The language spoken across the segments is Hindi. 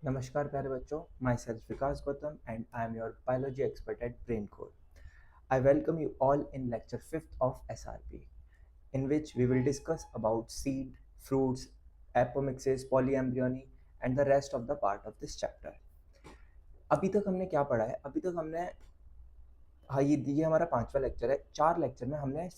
नमस्कार प्यारे बच्चों, my self Vikas Gautam and I am your biology expert at brain core. I welcome you all in lecture 5th of SRP, in which we will discuss about seed, fruits, apomixis, polyembryony and the rest of the part of this chapter. अभी तक हमने क्या पढ़ा है? अभी तक हमने ये हमारा 5वां लेक्चर है. 4 लेक्चर में हमने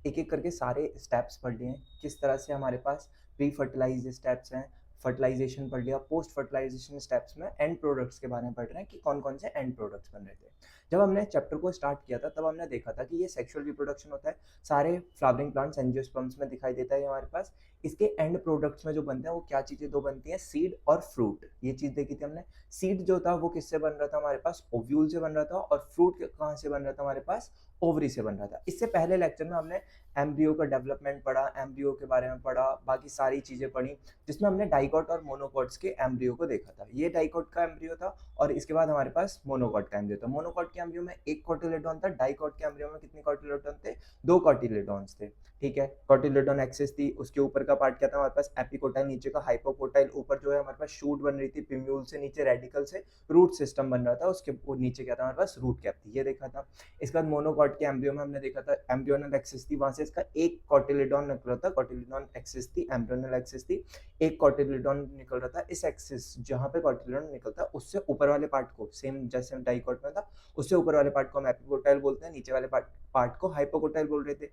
एक एक करके सारे स्टेप्स पढ़ लिए हैं. किस तरह से हमारे पास प्री फर्टिलाइज स्टेप्स हैं, फर्टिलाइजेशन पढ़ लिया, पोस्ट फर्टिलाइजेशन स्टेप्स में एंड प्रोडक्ट्स के बारे में पढ़ रहे हैं कि कौन कौन से एंड प्रोडक्ट्स बन रहे थे. जब हमने चैप्टर को स्टार्ट किया था तब हमने देखा था कि ये सेक्सुअल रिप्रोडक्शन होता है. सारे फ्लावरिंग प्लांट्स एंजियोस्पर्म्स में दिखाई देता है हमारे पास. इसके एंड प्रोडक्ट्स में जो बनते हैं वो क्या चीज़ें दो बनती हैं, सीड और फ्रूट. ये चीज़ देखी थी हमने. सीड जो था वो किससे बन रहा था हमारे पास, ओव्यूल से बन रहा था. और फ्रूट कहाँ से बन रहा था हमारे पास, ओवरी से बन रहा था. इससे पहले लेक्चर में हमने एम्ब्रियो का डेवलपमेंट पढ़ा, एम्ब्रियो के बारे में पढ़ा, बाकी सारी चीज़ें पढ़ी, जिसमें हमने डाइकोट और मोनोकोट्स के एम्ब्रियो को देखा था. ये डाइकोट का एम्ब्रियो था और इसके बाद हमारे पास मोनोकोट का एम्ब्रियो था. मोनोकोट के एम्ब्रियो में एक कोटिलेडॉन था, डाइकोट के एम्ब्रियो में कितने कोटिलेडॉन थे, 2 कोटिलेडॉन्स थे. ठीक है, कोटिलेडॉन एक्सिस थी. उसके ऊपर का पार्ट क्या था हमारे पास, एपिकोटाइल, नीचे का हाइपोकोटाइल. ऊपर जो है हमारे पास शूट बन रही थी पिम्यूल से, नीचे रेडिकल से रूट सिस्टम बन रहा था. उसके नीचे क्या था हमारे पास, रूट कैप थी. ये देखा था. इसके बाद मोनोकोट के एम्ब्रियो में हमने देखा था एम्ब्रियोनल एक्सिस थी, वहां से इसका एक कोटिलेडॉन निकल रहा था. कोटिलेडॉन एक्सिस थी, एम्ब्रियोनल एक्सिस थी, एक कोटिलेडॉन निकल रहा था. इस एक्सिस जहां पे कोटिलेडॉन निकलता है उससे ऊपर वाले पार्ट को, सेम जैसे डाइकोट में था, उससे ऊपर वाले पार्ट को हम एपिकोटाइल बोलते हैं, नीचे वाले पार्ट को हाइपोकोटाइल बोल रहे थे.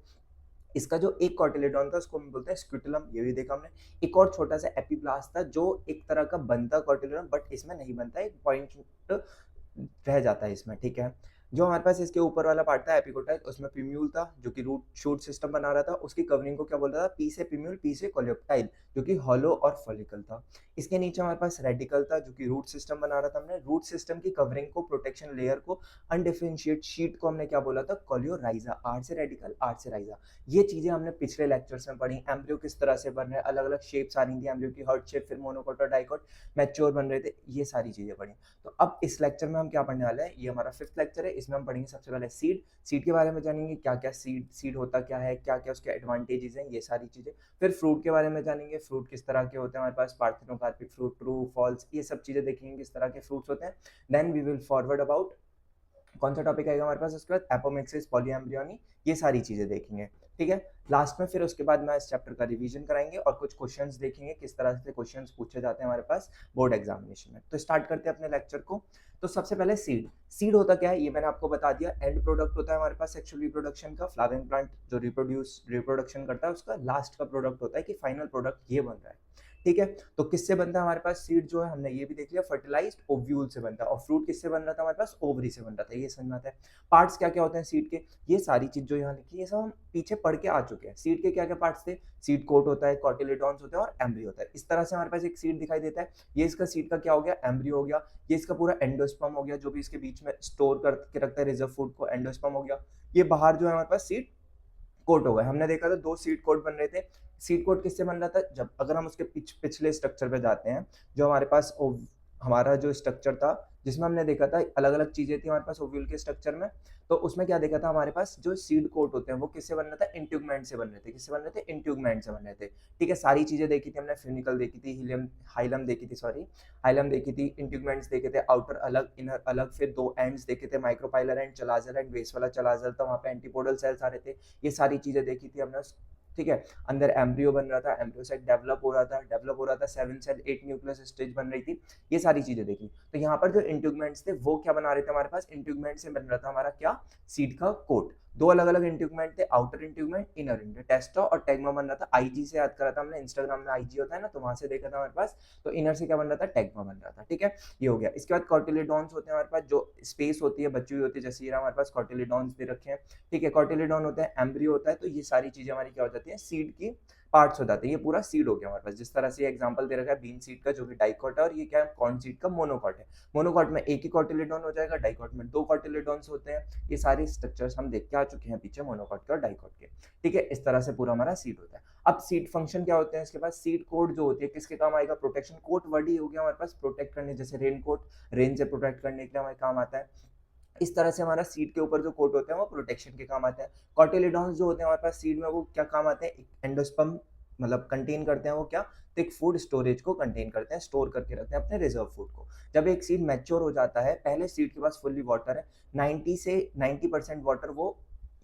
इसका जो एक कोटिलेडॉन था उसको हम बोलते हैं स्क्यूटुलम. ये भी देखा हमने. एक और छोटा सा एपिब्लास्ट था जो एक तरह का बनता कोटिलेडॉन, बट इसमें नहीं बनता, एक पॉइंट रह जाता है इसमें. ठीक है, जो हमारे पास इसके ऊपर वाला पार्ट था एपिकोटाइल, उसमें पिम्यूल था जो कि रूट शूट सिस्टम बना रहा था. उसकी कवरिंग को क्या बोल रहा था, पी से पिम्यूल, पी से कोलियोप्टाइल, जो कि हॉलो और फॉलिकल था. इसके नीचे हमारे पास रेडिकल था जो कि रूट सिस्टम बना रहा था. हमने रूट सिस्टम की कवरिंग को, प्रोटेक्शन लेयर को, अनडिफरेंशिएट शीट को हमने क्या बोला था, कोलियोराइजा. आर से रेडिकल, आर से राइजा. ये चीजें हमने पिछले लेक्चर्स में पढ़ी. एम्ब्रियो किस तरह से बन रहे हैं, अलग अलग शेप्स आ रही थी एम्ब्रियो की, हर्ट शेप, फिर मोनोकोट और डाइकोट मैच्योर बन रहे थे. ये सारी चीजें पढ़ी. तो अब इस लेक्चर में हम क्या पढ़ने वाले हैं, ये हमारा 5th लेक्चर है. इसमें हम पढ़ेंगे सबसे पहले सीड. सीड के बारे में जानेंगे, क्या क्या सीड होता क्या है, क्या क्या उसके एडवांटेजेस हैं, ये सारी चीजें. फिर फ्रूट के बारे में जानेंगे, फ्रूट किस तरह के होते हैं हमारे पास, पार्थेनोकार्पिक फ्रूट, ट्रू फॉल्स, ये सब चीजें देखेंगे किस तरह के फ्रूट्स होते हैं. Then we will forward about कौन सा टॉपिक आएगा हमारे पास उसके बाद, एपोमिक्सिस, पॉलीएम्ब्रियोनी, ये सारी चीजें देखेंगे. ठीक है, लास्ट में फिर उसके बाद मैं इस चैप्टर का रिवीजन कराएंगे और कुछ क्वेश्चंस देखेंगे किस तरह से क्वेश्चंस पूछे जाते हैं हमारे पास बोर्ड एग्जामिनेशन में. तो स्टार्ट करते हैं अपने लेक्चर को. तो सबसे पहले सीड. सीड होता क्या है ये मैंने आपको बता दिया. एंड प्रोडक्ट होता है हमारे पास सेक्सुअल रिप्रोडक्शन का. फ्लावरिंग प्लांट जो रिप्रोडक्शन करता है उसका लास्ट का प्रोडक्ट होता है कि फाइनल प्रोडक्ट ये बन रहा है. ठीक है, तो किससे बनता है हमारे पास सीड, जो है हमने ये भी देख लिया, फर्टिलाइज्ड ओव्यूल से बनता है. और फ्रूट किससे बन रहा था हमारे पास, ओवरी से बन रहा था. ये समझ में आता है. पार्ट्स क्या क्या होते हैं सीड के, ये सारी चीज जो यहाँ लिखी है ये सब हम पीछे पढ़ के आ चुके हैं. सीड के क्या क्या पार्ट्स थे, सीड कोट होता है, कॉटिलेडॉन्स होते हैं और एम्ब्रियो होता है. इस तरह से हमारे पास एक सीड दिखाई देता है. ये इसका सीड का क्या हो गया, एम्ब्रियो हो गया. ये इसका पूरा एंडोस्पर्म हो गया जो भी इसके बीच में स्टोर करके रखता है रिजर्व फूड को, एंडोस्पर्म हो गया. ये बाहर जो है हमारे पास सीड कोट हो गए. हमने देखा था 2 सीड कोट बन रहे थे. सीड कोट किससे बन रहा था, जब अगर हम उसके पिछले स्ट्रक्चर पे जाते हैं, जो हमारे पास हमारा जो स्ट्रक्चर था जिसमें हमने देखा था अलग अलग चीजें थी हमारे पास ओव्यूल के स्ट्रक्चर में. तो उसमें क्या देखा था हमारे पास, जो सीड कोट होते हैं वो किससे बन रहा था, इंट्यूगमेंट से बन रहे थे. किससे बन रहे थे, इंट्यूगमेंट से बन रहे थे. ठीक है, सारी चीजें देखी थी हमने, फ्यूनिकल देखी थी, हीलियम हाइलम देखी थी, सॉरी हाइलम देखी थी, इंट्यूगमेंट्स देखे थे, आउटर अलग, इनर अलग, फिर 2 एंड्स देखे थे, micropylar and chalazal end base वाला चलाजल था, वहां पे एंटीपोडल सेल्स आ रहे थे. ये सारी चीजें देखी थी हमने. ठीक है, अंदर एम्ब्रियो बन रहा था, एम्ब्रियो सेट डेवलप हो रहा था, 7 सेल 8 न्यूक्लियस स्टेज बन रही थी. ये सारी चीजें देखी. तो यहाँ पर जो इंट्यूगमेंट्स थे वो क्या बना रहे थे हमारे पास, इंट्यूगमेंट से बन रहा था हमारा क्या, सीड का कोट. 2 अलग अलग इंट्यूगमेंट थे, आउटर इंट्यूगमेंट, इनर इंट्यूगमेंट. टेस्टा और टैग्मा बन रहा था. आईजी से याद करा था हमने, इंस्टाग्राम में आईजी होता है ना, तो वहां से देखा था हमारे पास. तो इनर से क्या बन रहा था, टैग्मा बन रहा था. ठीक है, ये हो गया. इसके बाद कॉटिलेडॉन्स होते हैं हमारे पास, जो स्पेस होती है बची हुई होती है, जैसे ये हमारे पास कॉटिलेडॉन्स दे रखे हैं. ठीक है, कॉटिलेडॉन होता है, एम्ब्रियो होता है. तो ये सारी चीजें हमारी क्या हो जाती है, सीड की पार्ट्स हो जाते हैं. ये पूरा सीड हो गया हमारे पास. जिस तरह से एग्जांपल दे रखा है बीन सीड का जो कि डाइकोट है, और ये क्या है, कॉर्न सीड का मोनोकॉट है. मोनोकॉट में एक ही कॉटिलेडॉन हो जाएगा, डाइकोट में 2 कॉटिलेडॉन्स होते हैं. ये सारे स्ट्रक्चर्स हम देख के आ चुके हैं पीछे मोनोकॉट के और डाइकोट के. ठीक है, इस तरह से पूरा हमारा सीड होता है. अब सीड फंक्शन क्या होते हैं इसके पास, सीड कोट जो होती है किसके काम आएगा, प्रोटेक्शन. कोट वर्ड ही हो गया हमारे पास प्रोटेक्ट करने, जैसे रेन कोट रेन से प्रोटेक्ट करने के लिए हमारे काम आता है. इस तरह से हमारा सीड के ऊपर जो कोट होते हैं वो प्रोटेक्शन के काम आते हैं. कॉटिलेडॉन्स जो होते हैं हमारे पास सीड में, वो क्या काम आते हैं, एंडोस्पर्म मतलब कंटेन करते हैं वो क्या, तो एक फूड स्टोरेज को कंटेन करते हैं, स्टोर करके रखते हैं अपने रिजर्व फूड को। जब एक सीड मैच्योर हो जाता है, पहले सीड के पास फुल्ली वाटर है, 90 से 90% वाटर वो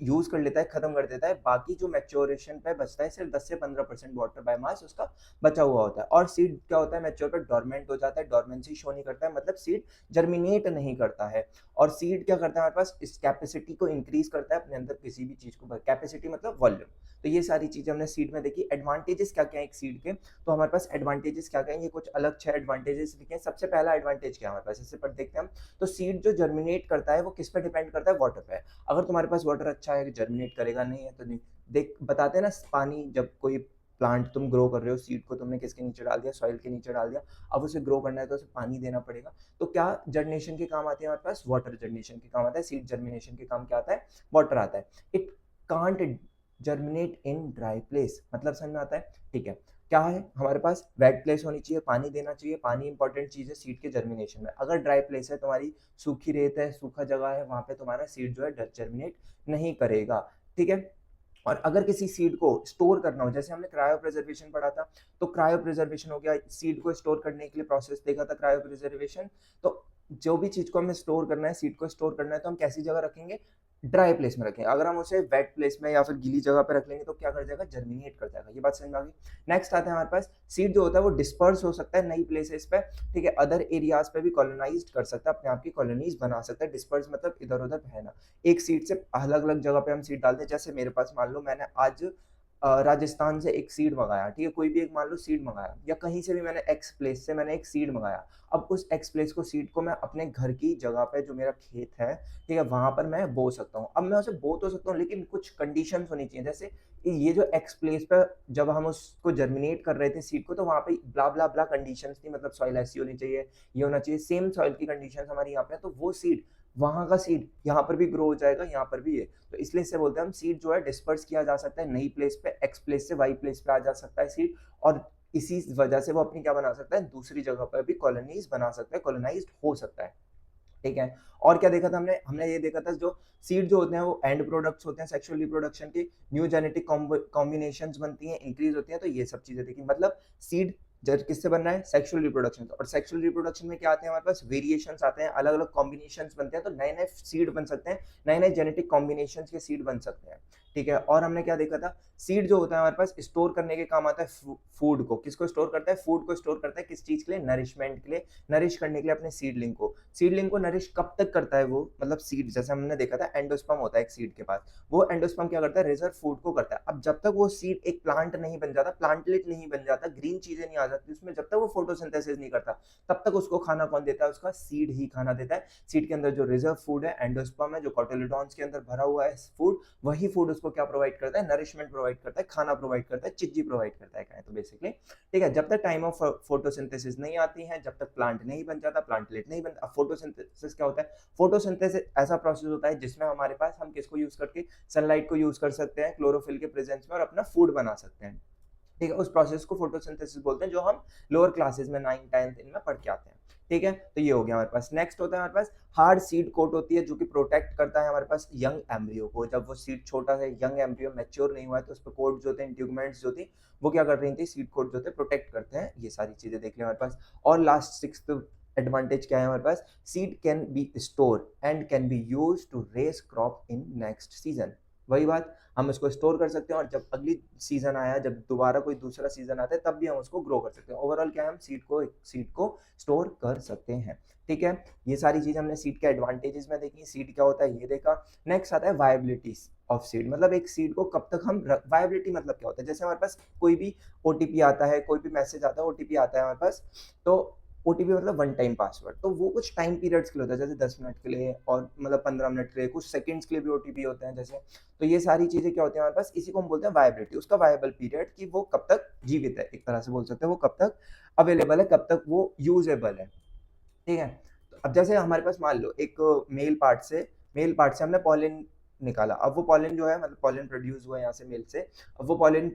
यूज कर लेता है, खत्म कर देता है, बाकी जो मैच्योरेशन पे बचता है सिर्फ 10 से 15% वाटर बाय मास उसका बचा हुआ होता है। और सीड क्या होता है, मैच्योर पे डोरमेंट हो जाता है, डोरमेंसी शो नहीं करता है, मतलब सीड जर्मिनेट नहीं करता है। और सीड क्या करता है हमारे पास, इस कैपेसिटी को इंक्रीज करता है अपने अंदर किसी भी चीज को, कैपेसिटी मतलब वॉल्यूम। तो ये सारी चीजें हमने सीड में देखी। एडवांटेजेस क्या क्या है एक सीड के, तो हमारे पास एडवांटेजेस क्या क्या है, ये कुछ अलग 6 एडवांटेजेस लिखे हैं। सबसे पहला एडवांटेज क्या है हमारे पास, इससे पर देखते हैं हम। तो सीड जो जर्मिनेट करता है वो किस पे डिपेंड करता है, वाटर पे। अगर तुम्हारे पास वाटर अच्छा है, जर्मिनेट करेगा, नहीं है तो नहीं। देख बताते हैं ना, पानी जब कोई प्लांट तुम ग्रो कर रहे हो, सीड को तुमने किसके नीचे डाल दिया, सॉइल के नीचे डाल दिया, अब उसे ग्रो करना है तो उसे पानी देना पड़ेगा। तो क्या जर्मिनेशन के काम आती है हमारे पास, वाटर जर्मिनेशन के काम आता है। सीड जर्मिनेशन के काम क्या आता है, वाटर आता है। It can't germinate in dry place, मतलब समझ में आता है, ठीक है। क्या है हमारे पास, वेट प्लेस होनी चाहिए, पानी देना चाहिए, पानी इंपॉर्टेंट चीज है सीड के जर्मिनेशन में। अगर ड्राई प्लेस है तुम्हारी, सूखी रेत है, सूखा जगह है, वहां पे तुम्हारा सीड जो है जर्मिनेट नहीं करेगा, ठीक है। और अगर किसी सीड को स्टोर करना हो, जैसे हमने क्रायो प्रिजर्वेशन पढ़ा था, तो क्रायो प्रिजर्वेशन हो गया, सीड को स्टोर करने के लिए प्रोसेस देखा था क्रायो प्रिजर्वेशन। तो जो भी चीज को हमें स्टोर करना है, सीड को स्टोर करना है, तो हम कैसी जगह रखेंगे, ड्राई प्लेस में रखें। अगर हम उसे वेट प्लेस में या फिर गीली जगह पे रख लेंगे तो क्या कर जाएगा, जर्मिनेट कर जाएगा। ये बात समझ में आ गई। नेक्स्ट आता है हमारे पास, सीड जो होता है वो डिस्पर्स हो सकता है नई प्लेसेस पे, ठीक है, अदर एरियाज पे भी कॉलोनाइज कर सकता है, अपने आप की कॉलोनीज बना सकता है। डिस्पर्स मतलब इधर उधर बहना, एक सीड से अलग अलग जगह पे हम सीड डालते हैं। जैसे मेरे पास मान लो मैंने आज राजस्थान से एक सीड मंगाया, ठीक है, कोई भी एक मान लो सीड मंगाया, या कहीं से भी मैंने एक्स प्लेस से मैंने एक सीड मंगाया। अब उस एक्स प्लेस को, सीड को मैं अपने घर की जगह पे, जो मेरा खेत है, ठीक है, वहां पर मैं बो सकता हूँ। अब मैं उसे बो तो सकता हूँ, लेकिन कुछ कंडीशन होनी चाहिए। जैसे ये जो एक्स प्लेस पे जब हम उसको जर्मिनेट कर रहे थे सीड को, तो वहां पे ब्ला ब्ला ब्ला कंडीशंस थी, मतलब सॉइल ऐसी होनी चाहिए, ये होना चाहिए, सेम सॉइल की कंडीशंस हमारी यहाँ पे है, तो वो सीड, वहां का सीड यहाँ पर भी ग्रो हो जाएगा, यहाँ पर भी है। तो इसलिए इससे बोलते हैं हम, सीड जो है डिस्पर्स किया जा सकता है नई प्लेस पे, एक्स प्लेस से वाई प्लेस पे आ जा सकता है सीड। और इसी वजह से वो अपनी क्या बना सकता है, दूसरी जगह पर भी कॉलोनीज बना सकता है, कॉलोनाइज्ड हो सकता है, ठीक है। और क्या देखा था हमने, हमने ये देखा था जो सीड जो होते हैं वो एंड प्रोडक्ट्स होते हैं सेक्सुअल रिप्रोडक्शन की, न्यू जेनेटिक कॉम्बिनेशंस बनती हैं, इंक्रीज होती हैं, तो ये सब चीजें देखी। मतलब सीड जब किससे बन रहा है, सेक्सुअल रिप्रोडक्शन। और सेक्सुअल रिप्रोडक्शन में क्या आते हैं हमारे पास, वेरिएशंस आते हैं, अलग अलग कॉम्बिनेशंस बनते हैं, तो नए नए सीड बन सकते हैं, नए नए जेनेटिक कॉम्बिनेशंस के सीड बन सकते हैं, ठीक है। और हमने क्या देखा था, सीड जो होता है हमारे पास स्टोर करने के काम आता है फूड को। किसको स्टोर करता है, फूड को स्टोर करता है, किस चीज के लिए, नरिशमेंट के लिए, नरिश करने के लिए अपने सीडलिंग को। सीडलिंग को नरिश कब तक करता है वो, मतलब सीड, जैसे हमने देखा था एंडोस्पर्म होता है एक सीड के पास, वो एंडोस्पर्म क्या करता है, रिजर्व फूड को करता है। अब जब तक वो सीड एक प्लांट नहीं बन जाता, प्लांटलेट नहीं बन जाता, ग्रीन चीजें नहीं आ जाती उसमें, जब तक वो फोटोसिंथेसिस नहीं करता, तब तक उसको खाना कौन देता है, उसका सीड ही खाना देता है। सीड के अंदर जो रिजर्व फूड है, एंडोस्पर्म है, जो कोटिलेडॉन्स के अंदर भरा हुआ है फूड, वही फूड उसको क्या प्रोवाइड करता है, नरिशमेंट प्रोवाइड करता है, खाना प्रोवाइड करता है, चिज्जी प्रोवाइड करता है, कहें तो बेसिकली, ठीक है। जब तक टाइम ऑफ फोटोसिंथेसिस नहीं आती है, जब तक प्लांट नहीं बन जाता, प्लांटलेट नहीं बनता। फोटोसिंथेसिस क्या होता है, फोटोसिंथेसिस ऐसा प्रोसेस होता है जिसमें हमारे पास, हम किसको यूज करके, सनलाइट को यूज कर सकते हैं क्लोरोफिल के प्रेजेंस में, और अपना फूड बना सकते हैं, ठीक है। उस प्रोसेस को फोटोसिंथेसिस बोलते हैं, जो हम लोअर क्लासेस में 9 10th इनमें पढ़ के आते हैं, ठीक है। तो ये हो गया हमारे पास। नेक्स्ट होता है हमारे पास हार्ड सीड कोट होती है, जो कि प्रोटेक्ट करता है हमारे पास यंग एम्ब्रियो को। जब वो सीड छोटा सा यंग एम्ब्रियो मैच्योर नहीं हुआ है, तो उस पर कोट जो थे, इंट्यूगमेंट्स जो थी, वो क्या कर रही थी, सीड कोट जो थे प्रोटेक्ट करते हैं। ये सारी चीजें देख लें हमारे पास। और लास्ट सिक्स्थ एडवांटेज क्या है हमारे पास, seed can be store and can be use to raise crop in next season. वही बात, हम इसको स्टोर कर सकते हैं, और जब अगली सीजन आया, जब दोबारा कोई दूसरा सीजन आता है, तब भी हम उसको ग्रो कर सकते हैं। ओवरऑल क्या है, हम सीड को स्टोर कर सकते हैं, ठीक है। ये सारी चीज हमने सीड के एडवांटेजेस में देखी, सीड क्या होता है ये देखा। नेक्स्ट आता है वायबिलिटी ऑफ सीड, मतलब एक सीड को कब तक हम, वायबिलिटी मतलब क्या होता है, जैसे हमारे पास कोई भी ओटीपी आता है, कोई भी मैसेज आता है, ओटीपी आता है हमारे पास, तो ओटीपी मतलब वन टाइम पासवर्ड, तो वो कुछ टाइम पीरियड्स के लिए होता है, जैसे 10 मिनट के लिए, और मतलब 15 मिनट के लिए, कुछ सेकंड्स के लिए भी ओटीपी होते हैं जैसे। तो ये सारी चीजें क्या होती है हमारे पास, इसी को हम बोलते हैं वायबिलिटी, उसका वायबल पीरियड, कि वो कब तक जीवित है, एक तरह से बोल सकते हैं, वो कब तक अवेलेबल है, कब तक वो यूजेबल है, ठीक है। तो अब जैसे हमारे पास मान लो एक मेल पार्ट से हमने पॉलिन निकाला, अब वो पॉलिन जो है, मतलब पॉलिन प्रोड्यूस हुआ है यहाँ से मेल से, अब वो पॉलिन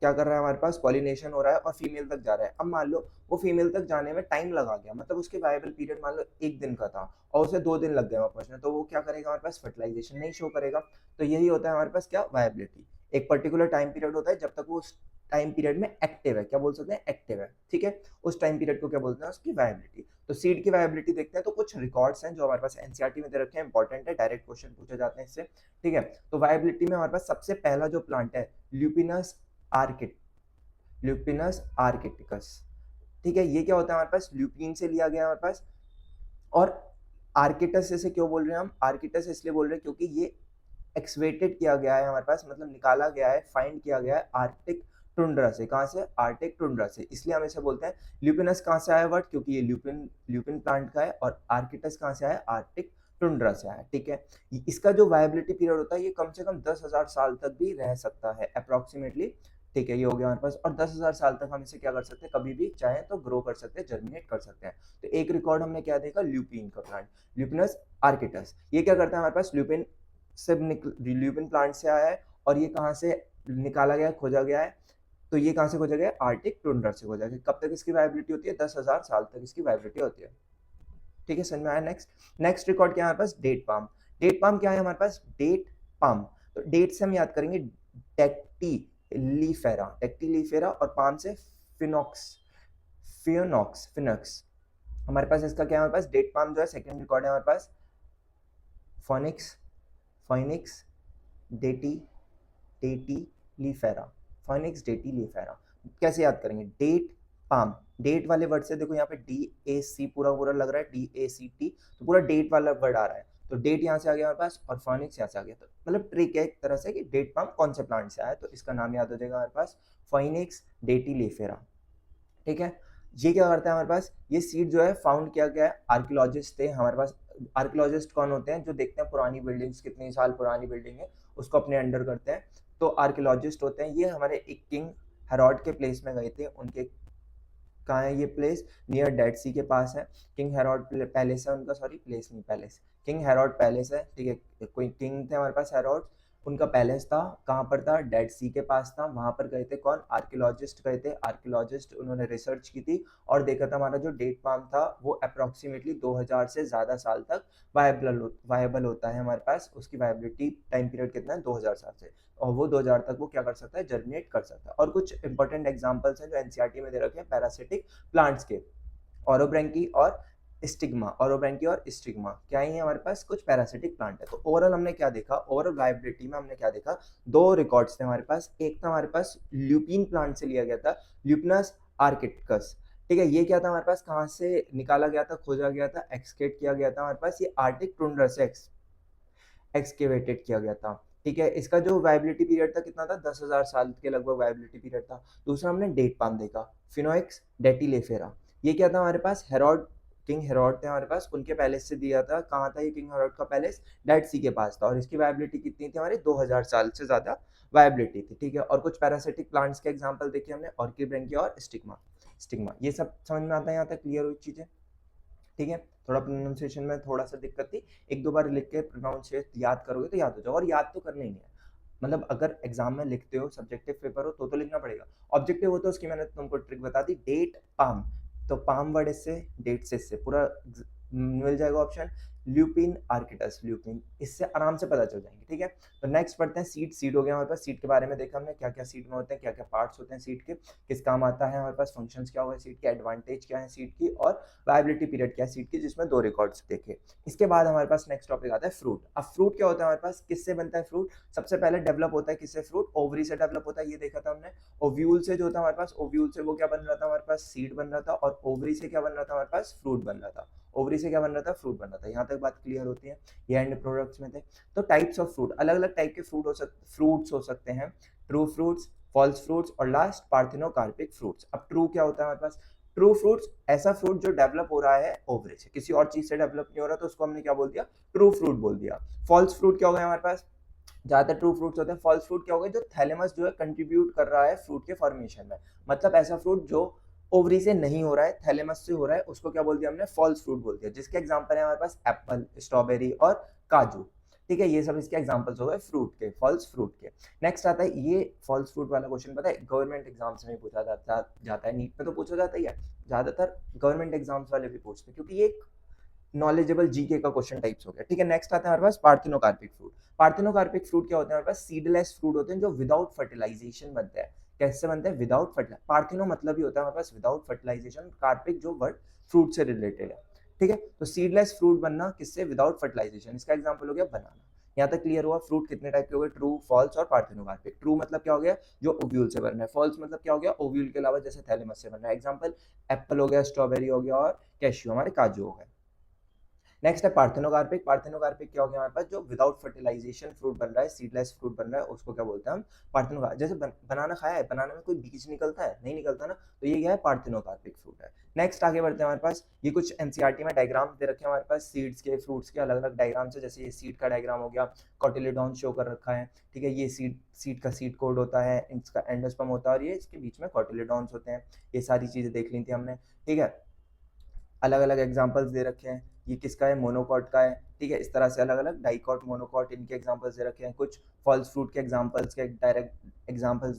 क्या कर रहा है हमारे पास, पॉलिनेशन हो रहा है और फीमेल तक जा रहा है। अब मान लो वो फीमेल तक जाने में टाइम लगा गया, मतलब उसके वायबल पीरियड मान लो 1 दिन का था, और उसे 2 दिन लग गए वहां पहुंचने, तो वो क्या करेगा हमारे पास, फर्टिलाइजेशन नहीं शो करेगा। तो यही होता है हमारे पास क्या, वायबिलिटी। एक पर्टिकुलर टाइम पीरियड होता है जब तक वो उस टाइम पीरियड में एक्टिव है, क्या बोल सकते हैं, एक्टिव है, ठीक है, उस टाइम पीरियड को क्या बोलते हैं, उसकी वायबिलिटी। तो सीड की वायबिलिटी देखते हैं, तो कुछ रिकॉर्ड्स हैं जो हमारे पास एनसीईआरटी में दे रखे हैं, इंपॉर्टेंट है, डायरेक्ट क्वेश्चन पूछे जाते हैं इससे, ठीक है। तो वायबिलिटी में हमारे पास सबसे पहला जो प्लांट है ल्यूपिनस आर्किड, ल्यूपिनस आर्किटिकस, ठीक है। ये क्या होता है, हमारे पास ल्यूपिन से लिया गया हमारे पास, और आर्किटस से क्यों बोल रहे हैं हम, आर्किटस इसलिए बोल रहे हैं क्योंकि ये एक्सवेटेड किया गया है हमारे पास, मतलब निकाला गया है, फाइंड किया गया है आर्कटिक टुंड्रा से। कहाँ से, आर्कटिक टुंड्रा से, इसलिए हम इसे बोलते हैं। ल्यूपिनस कहाँ से आया वर्ड, क्योंकि ये ल्यूपिन ल्यूपिन प्लांट का है, और आर्किटस कहाँ से आया, आर्कटिक टुंड्रा से आया, ठीक है। इसका जो वायबिलिटी पीरियड होता है ये कम से कम 10,000 साल तक भी रह सकता है अप्रोक्सीमेटली, ठीक है। ये हो गया हमारे पास, और 10,000 साल तक हम इसे क्या कर सकते हैं, कभी भी चाहे तो ग्रो कर सकते हैं, जर्मिनेट कर सकते हैं। तो एक रिकॉर्ड हमने क्या देखा, ल्यूपिन का प्लांट, ल्यूपिनस आर्किटस, ये क्या करता है हमारे पास, ल्यूपिन सब ल्यूपिन प्लांट से आया है, और ये कहाँ से निकाला गया, खोजा गया है, तो ये कहाँ से खोजा गया, आर्टिक टुंड्रा से खोजा गया। कब तक इसकी वायबिलिटी होती है, 10,000 साल तक इसकी वायबिलिटी होती है, ठीक है, समझ में आया। नेक्स्ट नेक्स्ट रिकॉर्ड क्या है हमारे पास, डेट पाम। डेट पाम क्या है हमारे पास, डेट पाम, तो डेट से हम याद करेंगे टेक्टी लीफेरा, टेक्टी लीफेरा, और पाम से फिनॉक्स, फियोनॉक्स, फिनक्स। हमारे पास इसका क्या है, हमारे पास डेट पाम जो है, सेकंड रिकॉर्ड है हमारे पास फोनिक्स, फाइनिक्स डेटी, डेटी लीफेरा, फाइनिक्स डेटी लीफेरा। कैसे याद करेंगे, डेट पाम, डेट वाले वर्ड से देखो यहाँ पे डी ए सी पूरा पूरा लग रहा है, डी ए सी टी, तो पूरा डेट वाला वर्ड आ रहा है, तो डेट यहाँ से आ गया हमारे पास, और फाइनिक्स यहाँ से आ गया। तो मतलब ट्रिक है एक तरह से कि डेट पाम कौन से प्लांट से आया, तो इसका नाम याद हो जाएगा हमारे पास, फाइनिक्स डेटी लीफेरा, ठीक है। ये क्या करता है हमारे पास, ये सीड जो है फाउंड किया गया है, आर्कियोलॉजिस्ट थे हमारे पास। आर्कियोलॉजिस्ट कौन होते हैं, जो देखते हैं पुरानी बिल्डिंग्स, कितने साल पुरानी बिल्डिंग है उसको अपने अंडर करते हैं, तो आर्कियोलॉजिस्ट होते हैं। ये हमारे एक किंग हेरोड के प्लेस में गए थे, उनके, कहाँ है ये प्लेस, नियर डेड सी के पास है, किंग हेरोड पैलेस है उनका, सॉरी प्लेस नहीं पैलेस, किंग हेरोड पैलेस है, ठीक है। कोई किंग थे हमारे पास हेरोड, उनका पैलेस था, कहाँ पर था, डेड सी के पास था, वहां पर गए थे कौन, आर्कियोलॉजिस्ट गए थे, आर्कियोलॉजिस्ट उन्होंने रिसर्च की थी, और देखा था हमारा जो डेट पाम था वो अप्रोक्सीमेटली 2000 से ज़्यादा साल तक वायबल होता है हमारे पास, उसकी वायबिलिटी टाइम पीरियड कितना है, 2000 साल से, और वो 2000 तक वो क्या कर सकता है, जर्मिनेट कर सकता है। और कुछ इंपॉर्टेंट एग्जांपल्स हैं जो एनसीईआरटी में दे रखे हैं पैरासिटिक प्लांट्स के, ओरोब्रैंकी और स्टिग्मा, ओरोब्रैंकी और स्टिग्मा क्या ही है हमारे पास, कुछ पैरासिटिक प्लांट है। तो ओवरऑल हमने क्या देखा, ओवरऑल वायबिलिटी में हमने क्या देखा, दो रिकॉर्ड्स थे हमारे पास, एक था हमारे पास ल्यूपिन प्लांट से लिया गया था, ल्यूपिनस आर्किटिकस, ठीक है। ये क्या था हमारे पास, कहाँ से निकाला गया था, खोजा गया था, एक्सकेट किया गया था हमारे पास, ये आर्टिक टुंड्रा से एक्सकेवेटेड किया गया था, ठीक है। इसका जो वायबिलिटी पीरियड था कितना था, 10,000 साल के लगभग वायबिलिटी पीरियड था। दूसरा हमने डेट पाम देखा, फिनोक्स डेटिलेफेरा, ये क्या था हमारे पास, हेरोड, किंग हेरोड थे हमारे पास, उनके पैलेस से दिया था, कहाँ था ये किंग हेरोड का पैलेस, डेड सी के पास था, और इसकी वायबिलिटी कितनी थी हमारी, 2000 साल से ज्यादा वायबिलिटी थी, ठीक है। और कुछ पैरासिटिक प्लांट्स के एग्जाम्पल देखे हमने, ऑर्किडब्रैंकिया और स्टिग्मा, स्टिग्मा, ये सब समझ में आता है, यहाँ तक क्लियर हुई चीजें, ठीक है। थोड़ा प्रोनाउंसिएशन में थोड़ा सा दिक्कत थी, एक दो बार लिख के प्रोनाउंसिएशन याद करोगे तो याद हो जाओ, और याद तो करना ही नहीं है, मतलब अगर एग्जाम में लिखते हो, सब्जेक्टिव पेपर हो तो लिखना पड़ेगा, ऑब्जेक्टिव हो तो उसकी मैंने तुमको ट्रिक बता दी, डेट पाम, तो पाम वर्ड इससे, डेट से इससे पूरा मिल जाएगा ऑप्शन, ल्यूपिन आर्किटस, ल्यूपिन, इससे आराम से पता चल जाएंगे, ठीक है। तो नेक्स्ट पढ़ते हैं सीड, सीड हो गया हमारे पास, सीड के बारे में देखा हमने, क्या क्या सीड में होते हैं, क्या क्या पार्ट्स होते हैं सीड के, किस काम आता है हमारे पास, फंक्शंस क्या हुआ सीड के, एडवांटेज क्या है सीड की, और वायबिलिटी पीरियड क्या है सीड की, जिसमें दो रिकॉर्ड्स देखे। इसके बाद हमारे पास नेक्स्ट टॉपिक आता है फ्रूट। अब फ्रूट क्या होता है हमारे पास, किससे बनता है फ्रूट, सबसे पहले डेवलप होता है किससे फ्रूट, ओवरी से डेवलप होता है, ये देखा था हमने, ओव्यूल से जो होता है हमारे पास, ओव्यूल से वो क्या बन रहा था हमारे पास, सीड बन रहा था, और ओवरी से क्या बन रहा था हमारे पास, फ्रूट बन रहा था, ओवरी से क्या बन रहा था, फ्रूट बन रहा था। यहाँ तक बात क्लियर होती है, ये एंड प्रोडक्ट्स में थे। तो टाइप्स ऑफ फ्रूट, अलग अलग टाइप के फ्रूट्स हो सकते हैं, ट्रू फ्रूट्स, फॉल्स फ्रूट्स, और लास्ट पार्थिनोकार्पिक फ्रूट्स। अब ट्रू क्या होता है हमारे पास, ट्रू फ्रूट्स ऐसा फ्रूट जो डेवलप हो रहा है ओवरी से, किसी और चीज से डेवलप नहीं हो रहा, तो उसको हमने क्या बोल दिया, ट्रू फ्रूट बोल दिया। फॉल्स फ्रूट क्या हो गया हमारे पास, ज्यादातर ट्रू फ्रूट्स होते हैं, फॉल्स फ्रूट क्या हो गया, जो थैलेमस जो है कंट्रीब्यूट कर रहा है फ्रूट के फॉर्मेशन में, मतलब ऐसा फ्रूट जो ओवरी से नहीं हो रहा है, थैलेमस से हो रहा है, उसको क्या बोल दिया हमने, फॉल्स फ्रूट बोल दिया, जिसके एग्जांपल है हमारे पास एप्पल, स्ट्रॉबेरी और काजू, ठीक है। ये सब इसके एग्जांपल्स हो गए फ्रूट के, फॉल्स फ्रूट के। नेक्स्ट आता है, ये फॉल्स फ्रूट वाला क्वेश्चन पता है गवर्नमेंट एग्जाम्स में पूछा जाता है, नीट में तो पूछा जाता ही है, ज्यादातर गवर्नमेंट एग्जाम्स वाले भी पूछते हैं, क्योंकि ये नॉलेजेबल जीके का क्वेश्चन टाइप्स हो गया, ठीक है। नेक्स्ट आता है हमारे पास पार्थिनोकार्पिक फ्रूट। पार्थिनोकार्पिक फ्रूट क्या होते हैं हमारे पास? सीडलेस फ्रूट होते हैं जो विदाउट फर्टिलाइजेशन बनते हैं। कैसे बनते हैं? Without fertilisation. पार्थिनो मतलब ही होता है हमारे पास विदाउट फर्टिलाइजेशन, कार्पिक जो वर्ड फ्रूट से रिलेटेड है, ठीक है। तो सीडलेस फ्रूट बनना किससे? Without fertilisation. इसका एग्जाम्पल हो गया बनाना। यहाँ तक क्लियर हुआ? फ्रूट कितने टाइप के हो गए? ट्रू, फॉल्स और पार्थिनोकार्पिक। ट्रू मतलब क्या हो गया? जो ओव्यूल से बन रहा है। फॉल्स मतलब क्या हो गया? ओव्यूल के अलावा जैसे थैलेमस से बन रहा है। एग्जाम्पल एप्पल हो गया, स्ट्रॉबेरी हो गया और कैश्यू हमारे काजू हो गए। नेक्स्ट है पार्थिनोकार्पिक। पार्थिनोकार्पिक क्या हो गया हमारे पास? जो विदाउट फर्टिलाइजेशन फ्रूट बन रहा है, सीडलेस फ्रूट बन रहा है, उसको क्या बोलते हैं हम? पार्थिनोकार्पिक। जैसे बनाना खाया है, बनाना में कोई बीज निकलता है? नहीं निकलता ना, तो ये क्या है? पार्थिनोकार्पिक फ्रूट है। नेक्स्ट आगे बढ़ते हैं हमारे पास, ये कुछ एनसीईआरटी में डायग्राम दे रखे हैं हमारे पास सीड्स के, फ्रूट्स के अलग अलग डायग्राम से। जैसे ये सीड का डायग्राम हो गया, कॉटिलेडॉन शो कर रखा है, ठीक है। ये सीड का सीड कोड होता है, इसका एंडोस्पर्म होता है और ये इसके बीच में कॉटिलेडॉन्स होते हैं। ये सारी चीजें देख ली थी हमने, ठीक है। अलग अलग एग्जाम्पल्स दे रखे हैं, ये किसका है? मोनोकॉट का है, ठीक है। इस तरह से अलग अलग डाइकॉट, मोनोकॉट, इनके एग्जाम्पल्स दे रखे हैं। कुछ फॉल्स फ्रूट के एग्जाम्पल्स के डायरेक्ट एग्जाम्पल्स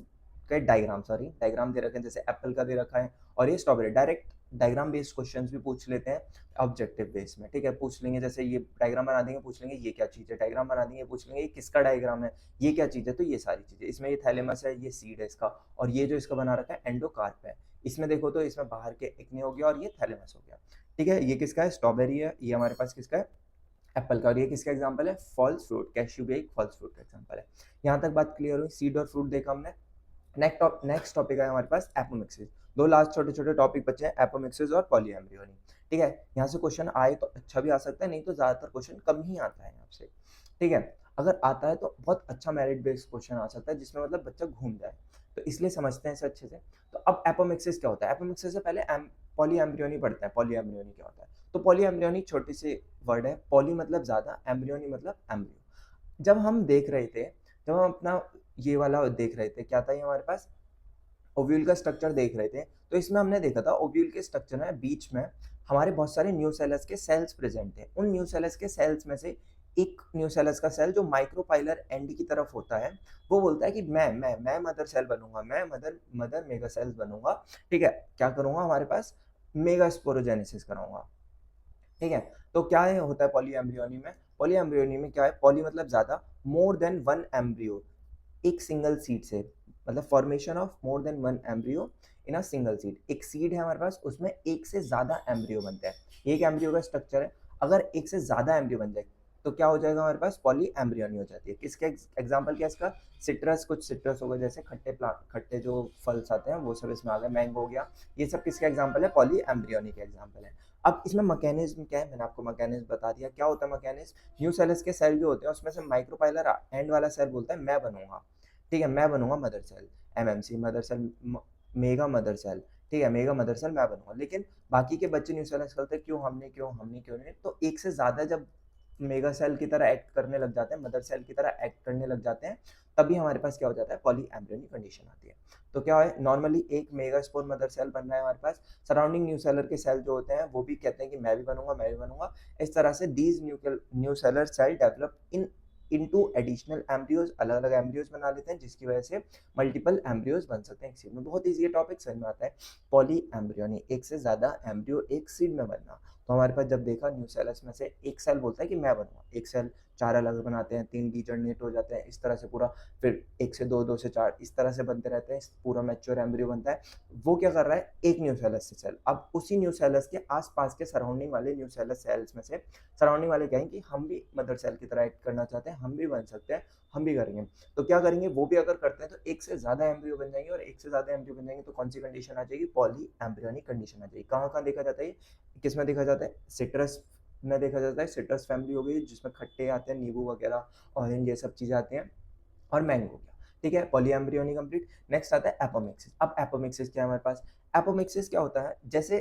के डायग्राम दे रखे हैं, जैसे एप्पल का दे रखा है और ये strawberry. Direct diagram based questions भी पूछ लेते हैं ऑब्जेक्टिव बेस में, ठीक है। पूछ लेंगे जैसे ये डायग्राम बना देंगे, पूछ लेंगे ये क्या चीज़ है, डायग्राम बना देंगे, पूछ लेंगे ये किसका डायग्राम है, ये क्या चीज़ है। तो ये सारी चीज़ें इसमें, ये थैलेमस है, ये सीड है इसका, और ये जो इसका बना रखा है एंडोकार्प है। इसमें देखो तो इसमें बाहर के एक्ने हो गया और ये थैलेमस हो गया, ठीक है। ये किसका है? स्ट्रॉबेरी है। ये हमारे पास किसका है? एप्पल का। और ये किसका एग्जांपल है? False fruit. कैश्यू भी एक फॉल्स फ्रूट का एग्जांपल है। यहाँ तक बात क्लियर हुई? सीड और फ्रूट देखा हमने। नेक्स्ट टॉपिक है हमारे पास एपोमिक्सिस। दो लास्ट छोटे छोटे टॉपिक बचे हैं, एपोमिक्सिस और पॉलीएम्ब्रियोनी, ठीक है। यहाँ से क्वेश्चन आए तो अच्छा भी आ सकता है, नहीं तो ज्यादातर क्वेश्चन कम ही आता है यहाँ से, ठीक है। अगर आता है तो बहुत अच्छा मेरिट बेस्ड क्वेश्चन आ सकता है, जिसमें मतलब बच्चा घूम जाए, तो इसलिए समझते हैं इसे अच्छे से। तो अब एपोमिक्सिस क्या होता है? एपोमिक्सिस से पहले पॉलीएम्ब्रियोनी पढ़ते हैं। पॉलीएम्ब्रियोनी क्या होता है? तो पॉलीएम्ब्रियोनी छोटी सी वर्ड है, पॉली मतलब ज्यादा, एम्ब्रियोनी मतलब एम्ब्रियो। जब हम देख रहे थे, जब हम अपना ये वाला देख रहे थे, क्या था ये हमारे पास? ओव्यूल का स्ट्रक्चर देख रहे थे, तो इसमें हमने देखा था ओव्यूल के स्ट्रक्चर में बीच में हमारे बहुत सारे न्यूसेलस के सेल्स प्रेजेंट हैं। उन न्यूसेलस के सेल्स में से एक न्यूसेलस का सेल जो माइक्रोपाइलर एंड की तरफ होता है, वो बोलता है कि मैं मदर सेल बनूंगा, मैं मदर मदर मेगा सेल्स बनूंगा, ठीक है। क्या करूंगा? हमारे पास मेगा स्पोरोजेनेसिस कराऊंगा, ठीक है। तो क्या है होता है पॉलीएम्ब्रियोनी में? पॉलीएम्ब्रियोनी में क्या है? पॉली मतलब ज्यादा, मोर देन वन एम्ब्रियो, एक सिंगल सीड से, मतलब formation of more than one embryo in a single seed. एक सीड है हमारे पास, उसमें एक से ज्यादा एम्ब्रियो बनते हैं। एक एम्ब्रियो का स्ट्रक्चर है, अगर एक से ज्यादा एम्ब्रियो बन जाए तो क्या हो जाएगा? हमारे पास पॉली एम्ब्रियोनी हो जाती है। किसके एग्जाम्पल क्या है इसका? सिट्रस, कुछ सिट्रस हो गए, जैसे खट्टे प्लांट, खट्टे जो फल्स आते हैं वो सब इसमें आ गए, मैंगो हो गया, ये सब किसके एग्जाम्पल है? पॉली एम्ब्रियोनी के एग्जाम्पल है। अब इसमें मैकेनिज्म क्या है? मैंने आपको मैकेनिज्म बता दिया। क्या होता है मैकेनिज्म? न्यूसेलस के सेल जो होते हैं उसमें से माइक्रोपाइलर एंड वाला सेल बोलता है मैं बनूंगा, ठीक है, मैं बनूंगा mother cell, MMC mother cell, mega mother cell, ठीक है, मेगा मदर सेल मैं बनूंगा। लेकिन बाकी के बच्चे न्यूसेलस करते हैं, क्यों नहीं? तो एक से ज्यादा जब मेगा सेल की तरह एक्ट करने लग जाते हैं, मदर सेल की तरह एक्ट करने लग जाते हैं, तभी हमारे पास क्या हो जाता है? पॉली एम्ब्रियोनिक कंडीशन आती है। तो क्या है? नॉर्मली एक मेगा स्पोर मदर सेल बन रहा है हमारे पास, सराउंडिंग न्यूसेलर के सेल जो होते हैं वो भी कहते हैं कि मैं भी बनूंगा, मैं भी बनूंगा। इस तरह से these nucellar cell develop in into additional embryos, अलग अलग एम्ब्रियोज बना लेते हैं, जिसकी वजह से मल्टीपल एम्ब्रियोज बन सकते हैं एक सीड में। बहुत ईजी टॉपिक समझ में आता है। पॉली एम्ब्रियोनी, एक से ज्यादा एम्ब्रियो एक सीड में बनना। तो हमारे पास जब देखा न्यूसेलस में से एक सेल बोलता है कि मैं बनूंगा, एक सेल चार अलग बनाते हैं, तीन डीजनरेट हो जाते हैं, इस तरह से पूरा, फिर एक से दो, दो से चार, इस तरह से बनते रहते हैं, पूरा मैच्योर एम्ब्रियो बनता है। वो क्या कर रहा है? एक न्यूसेलस से सेल, अब उसी न्यूसेलस के आसपास के सराउंडिंग वाले न्यूसेलस सेल्स में से, सराउंडिंग वाले कहेंगे कि हम भी मदर सेल की तरह एक्ट करना चाहते हैं, हम भी बन सकते हैं, हम भी करेंगे। तो क्या करेंगे? वो भी अगर करते हैं तो एक से ज्यादा एम्ब्रियो बन जाएंगे, और एक से ज्यादा एम्ब्रियो बन जाएंगे तो कौन सी कंडीशन आ जाएगी? पॉली एम्ब्रियोनिक कंडीशन आ जाएगी। कहाँ कहाँ देखा जाता है? किस में देखा जाता है? सिट्रस में देखा जाता है। सिट्रस फैमिली हो गई जिसमें खट्टे आते हैं, नींबू वगैरह, ऑरेंज, ये सब चीजें आती हैं, और मैंगो हो गया, ठीक है। Polyembryony complete. नेक्स्ट आता है एपोमिक्सिस। अब एपोमिक्सिस क्या है हमारे पास? एपोमिक्सिस क्या होता है? जैसे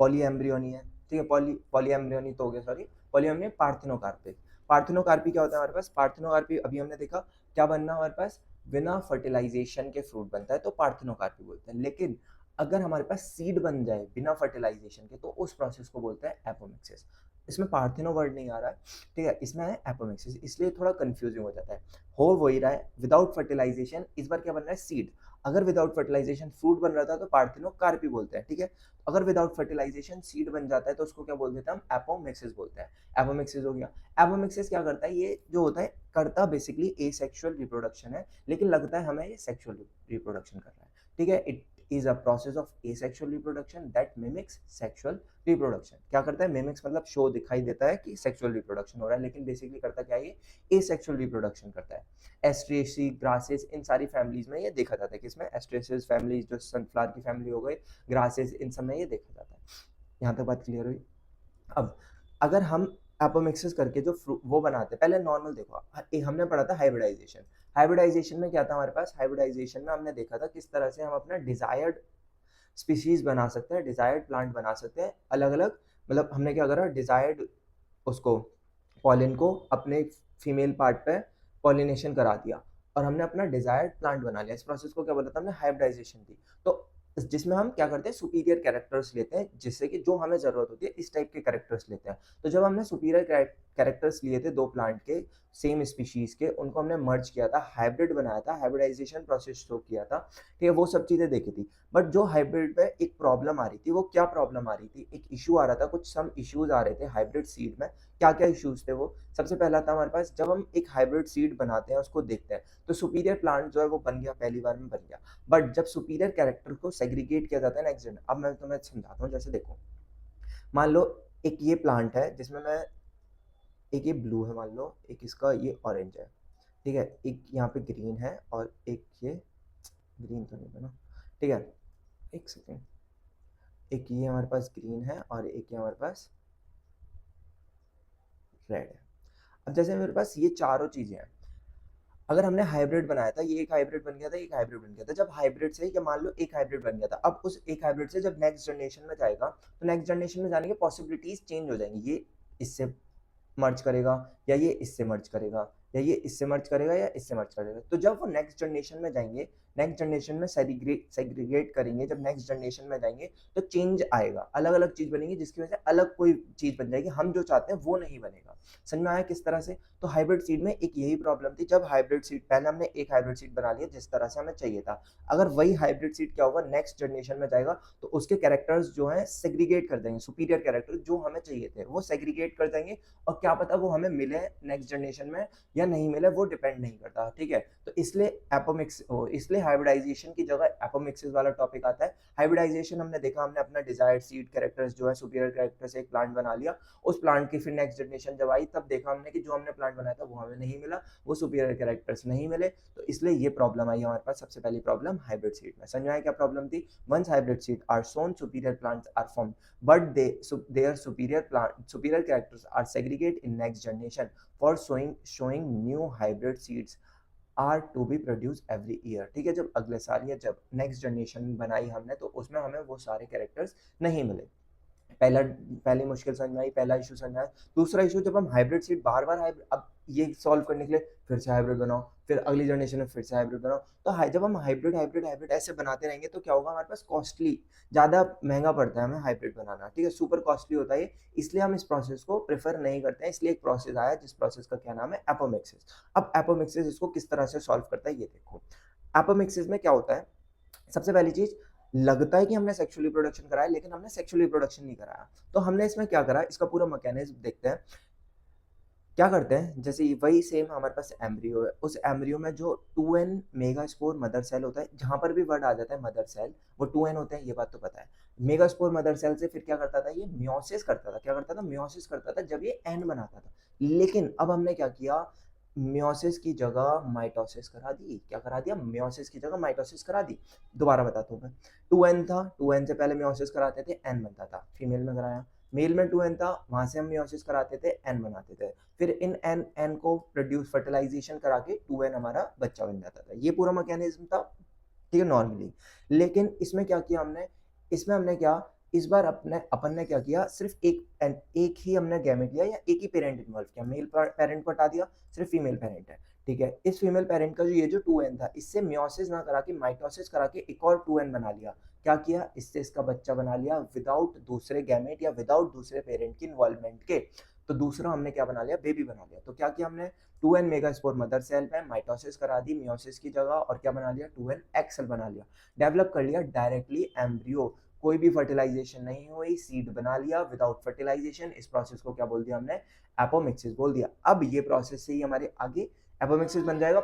पॉलीएम्ब्रियोनी है, ठीक है, पॉलीएम्ब्रियोनी तो हो गया, सॉरी, पॉलीएम्ब्रियोनी पार्थिनोकार्पिक। पार्थिनोकार्पी क्या होता है हमारे पास? पार्थिनोकार्पी अभी हमने देखा क्या बनना हमारे पास? बिना फर्टिलाइजेशन के फ्रूट बनता है तो पार्थिनोकार्पी बोलते हैं। लेकिन अगर हमारे पास सीड बन जाए बिना फर्टिलाइजेशन के, तो उस प्रोसेस को बोलते हैं एपोमिक्सिस। इसमें पार्थिनो वर्ड नहीं आ रहा है, ठीक है, इसमें है एपोमिक्सिस, इसलिए थोड़ा कंफ्यूजिंग हो जाता है। हो वही रहा है, विदाउट फर्टिलाइजेशन, इस बार क्या बन रहा है? सीड। अगर विदाउट फर्टिलाइजेशन फ्रूट बन रहा था तो पार्थिनोकार्पी बोलते हैं, ठीक है। अगर विदाउट फर्टिलाइजेशन सीड बन जाता है तो उसको क्या बोल देते हैं हम, एपोमिक्सिस बोलते हैं। एपोमिक्सिस हो गया। एपोमिक्सिस क्या करता है, ये जो होता है करता बेसिकली एसेक्सुअल रिप्रोडक्शन है, लेकिन लगता है हमें ये सेक्सुअल रिप्रोडक्शन कर रहा है, ठीक है। It is a process of asexual reproduction that mimics sexual reproduction. क्या करता है, मिमिक्स मतलब शो दिखाई देता है कि सेक्सुअल रिप्रोडक्शन हो रहा है, लेकिन बेसिकली करता क्या है, ये एसेक्सुअल रिप्रोडक्शन करता है। एस्ट्रेसी, ग्रासेस, इन सारी फैमिलीज में ये देखा जाता है। किसमें, एस्ट्रेसेस फैमिली, जो सनफ्लावर की फैमिली हो गई, ग्रासेस, इन सब में ये देखा जाता है। यहाँ तक बात क्लियर हुई। अब अगर हम एपोमिक्सिस करके जो वो बनाते हैं, पहले नॉर्मल देखो, हमने पढ़ा था हाइब्रिडाइजेशन। हाइब्रिडाइजेशन में क्या था हमारे पास, हाइब्रिडाइजेशन में हमने देखा था किस तरह से हम अपना डिजायर्ड स्पीशीज बना सकते हैं, डिजायर्ड प्लांट बना सकते हैं अलग अलग। मतलब हमने क्या करा, डिजायर्ड उसको पॉलिन को अपने फीमेल पार्ट पे पॉलिनेशन करा दिया और हमने अपना डिजायर्ड प्लांट बना लिया। इस प्रोसेस को क्या बोला था हमने, हाइब्रिडाइजेशन की। तो जिसमें हम क्या करते हैं, सुपीरियर कैरेक्टर्स लेते हैं, जिससे कि जो हमें जरूरत होती है इस टाइप के कैरेक्टर्स लेते हैं। तो जब हमने सुपीरियर कैरेक्टर्स लिए थे दो प्लांट के सेम स्पीशीज के, उनको हमने मर्ज किया था, हाइब्रिड बनाया था, हाइब्रिडाइजेशन प्रोसेस शो किया था, ठीक है, वो सब चीजें देखी थी। बट जो हाइब्रिड में एक प्रॉब्लम आ रही थी, वो क्या प्रॉब्लम आ रही थी, एक इशू आ रहा था, कुछ सम इश्यूज आ रहे थे हाइब्रिड सीड में। क्या क्या इश्यूज थे वो, सबसे पहला था हमारे पास, जब हम एक हाइब्रिड सीड बनाते हैं उसको देखते हैं तो सुपीरियर प्लांट जो है वो बन गया, पहली बार में बन गया। बट जब सुपीरियर कैरेक्टर को सेग्रीगेट किया जाता है नेक्स्ट जनरेशन, अब मैं तुम्हें समझाता हूँ। जैसे देखो, मान लो एक ये प्लांट है जिसमें मैं, एक ये ब्लू है मान लो, एक इसका ये ऑरेंज है, ठीक है, एक यहाँ पे ग्रीन है और एक ये ग्रीन तो नहीं बना, ठीक है, एक सेकेंड, एक ये हमारे पास ग्रीन है और एक ये हमारे पास रेड है। अब जैसे मेरे पास ये चारों चीजें हैं, अगर हमने हाइब्रिड बनाया था, ये एक हाइब्रिड बन गया था, एक हाइब्रिड बन गया था, जब हाइब्रिड से या मान लो एक हाइब्रिड बन गया था, अब उस एक हाइब्रिड से जब नेक्स्ट जनरेशन में जाएगा तो नेक्स्ट जनरेशन में जाने के पॉसिबिलिटीज चेंज हो जाएंगी। ये इससे मर्ज करेगा या ये इससे मर्ज करेगा या ये इससे मर्ज करेगा या इससे मर्ज करेगा। तो जब वो नेक्स्ट जनरेशन में जाएंगे, नेक्स्ट जनरेशन में सेग्रीगेट करेंगे, जब नेक्स्ट जनरेशन में जाएंगे तो चेंज आएगा, अलग अलग चीज बनेगी, जिसकी वजह से अलग कोई चीज बन जाएगी, हम जो चाहते हैं वो नहीं बनेगा। समझ में आया किस तरह से। तो हाइब्रिड सीड में एक यही प्रॉब्लम थी, जब हाइब्रिड सीड, पहले हमने एक हाइब्रिड सीड बना लिया जिस तरह से हमें चाहिए था, अगर वही हाइब्रिड सीड क्या होगा, नेक्स्ट जनरेशन में जाएगा तो उसके कैरेक्टर्स जो है सेग्रीगेट कर देंगे, सुपीरियर कैरेक्टर जो हमें चाहिए थे वो सेग्रीगेट कर देंगे, और क्या पता वो हमें मिले नेक्स्ट जनरेशन में या नहीं मिले, वो डिपेंड नहीं करता, ठीक है। तो इसलिए इसलिए हाइब्रिडाइजेशन की जगह एपोमिक्सिस वाला टॉपिक आता है। हाइब्रिडाइजेशन हमने देखा, हमने अपना डिजायर्ड सीड कैरेक्टर्स जो है सुपीरियर कैरेक्टर से एक प्लांट बना लिया, उस प्लांट की फिर नेक्स्ट जनरेशन जब आई तब देखा हमने कि जो हमने प्लांट बनाया था वो हमें नहीं मिला, वो सुपीरियर कैरेक्टर्स नहीं मिले, तो इसलिए ये प्रॉब्लम आई हमारे पास। सबसे पहली प्रॉब्लम हाइब्रिड सीड में। समझ में क्या प्रॉब्लम थी, once hybrid seed are sown superior plants are formed but their superior characters are segregated in next generation for showing new hybrid seeds are to be produced every year। ठीक है, जब अगले साल या जब नेक्स्ट जनरेशन बनाई हमने तो उसमें हमें वो सारे कैरेक्टर्स नहीं मिले। पहला पहली मुश्किल समझ में आई, पहला इशू समझ में आया। दूसरा इशू, जब हम हाइब्रिड सीड बार बार हाइब्रिड, अब ये सॉल्व करने के लिए फिर से हाइब्रिड बनाओ, फिर अगली जनरेशन में फिर से हाइब्रिड बनाओ, तो जब हम हाइब्रिड हाइब्रिड हाइब्रिड ऐसे बनाते रहेंगे तो क्या होगा, हमारे पास कॉस्टली, ज़्यादा महंगा पड़ता है हमें हाइब्रिड बनाना, ठीक है, सुपर कॉस्टली होता है, इसलिए हम इस प्रोसेस को प्रेफर नहीं करते हैं। इसलिए एक प्रोसेस आया जिस प्रोसेस का क्या नाम है, एपोमिक्सिस। अब एपोमिक्सिस इसको किस तरह से सॉल्व करता है ये देखो। एपोमिक्सिस में क्या होता है, सबसे पहली चीज, लगता है कि हमने सेक्सुअल रिप्रोडक्शन कराया लेकिन हमने सेक्सुअल रिप्रोडक्शन नहीं कराया। तो हमने इसमें क्या करा, इसका पूरा मैकेनिज्म देखते हैं। क्या करते हैं, जैसे वही सेम हमारे पास एम्ब्रियो है, उस एम्ब्रियो में जो 2n मेगास्पोर मदर सेल होता है, जहां पर भी वर्ड आ जाता है मदर सेल वो 2n होते हैं, ये बात तो पता है। मेगास्पोर मदर सेल से फिर क्या करता था, ये मियोसिस करता था। क्या करता था, मियोसिस करता था जब ये एन बनाता था। लेकिन अब हमने क्या किया, मियोसिस की जगह माइटोसिस करा दी। क्या करा दिया, मियोसिस की जगह माइटोसिस करा दी। दोबारा बताता हूँ मैं, 2n था, 2n से पहले मियोसिस कराते थे, n बनता था, फीमेल में कराया, मेल में 2n था, वहां से हम मियोसिस कराते थे, n बनाते थे, फिर इन n को प्रोड्यूस फर्टिलाइजेशन करा के 2n हमारा बच्चा बन जाता था। ये पूरा मैकेनिज्म था, ठीक है, नॉर्मली। लेकिन इसमें क्या किया हमने, इसमें हमने क्या, इस बार अपन ने क्या किया, सिर्फ एक ही हमने गैमेट लिया या एक ही पेरेंट इन्वॉल्व किया, मेल पेरेंट को हटा दिया, सिर्फ फीमेल पेरेंट है, ठीक है। इस फीमेल पेरेंट का जो ये जो 2n था, इससे मियोसिस ना करा के माइटोसिस करा के एक और 2n बना लिया। क्या किया, इससे इसका बच्चा बना लिया विदाउट दूसरे गैमेट या विदाउट दूसरे पेरेंट की इन्वॉल्वमेंट के। तो दूसरा हमने क्या बना लिया, बेबी बना लिया। तो क्या किया हमने, 2n मेगास्पोर मदर सेल में माइटोसिस करा दी मियोसिस की जगह, और क्या बना लिया, 2n एक्स सेल बना लिया, डेवलप कर लिया डायरेक्टली एम्ब्रियो, कोई भी फर्टिलाइजेशन नहीं हुई, सीड बना लिया विदाउट फर्टिलाइजेशन। इस प्रोसेस को क्या बोल दिया हमने, एपोमिक्सिस बोल दिया। अब ये प्रोसेस से ही हमारे आगे एपोमिक्सिस बन जाएगा,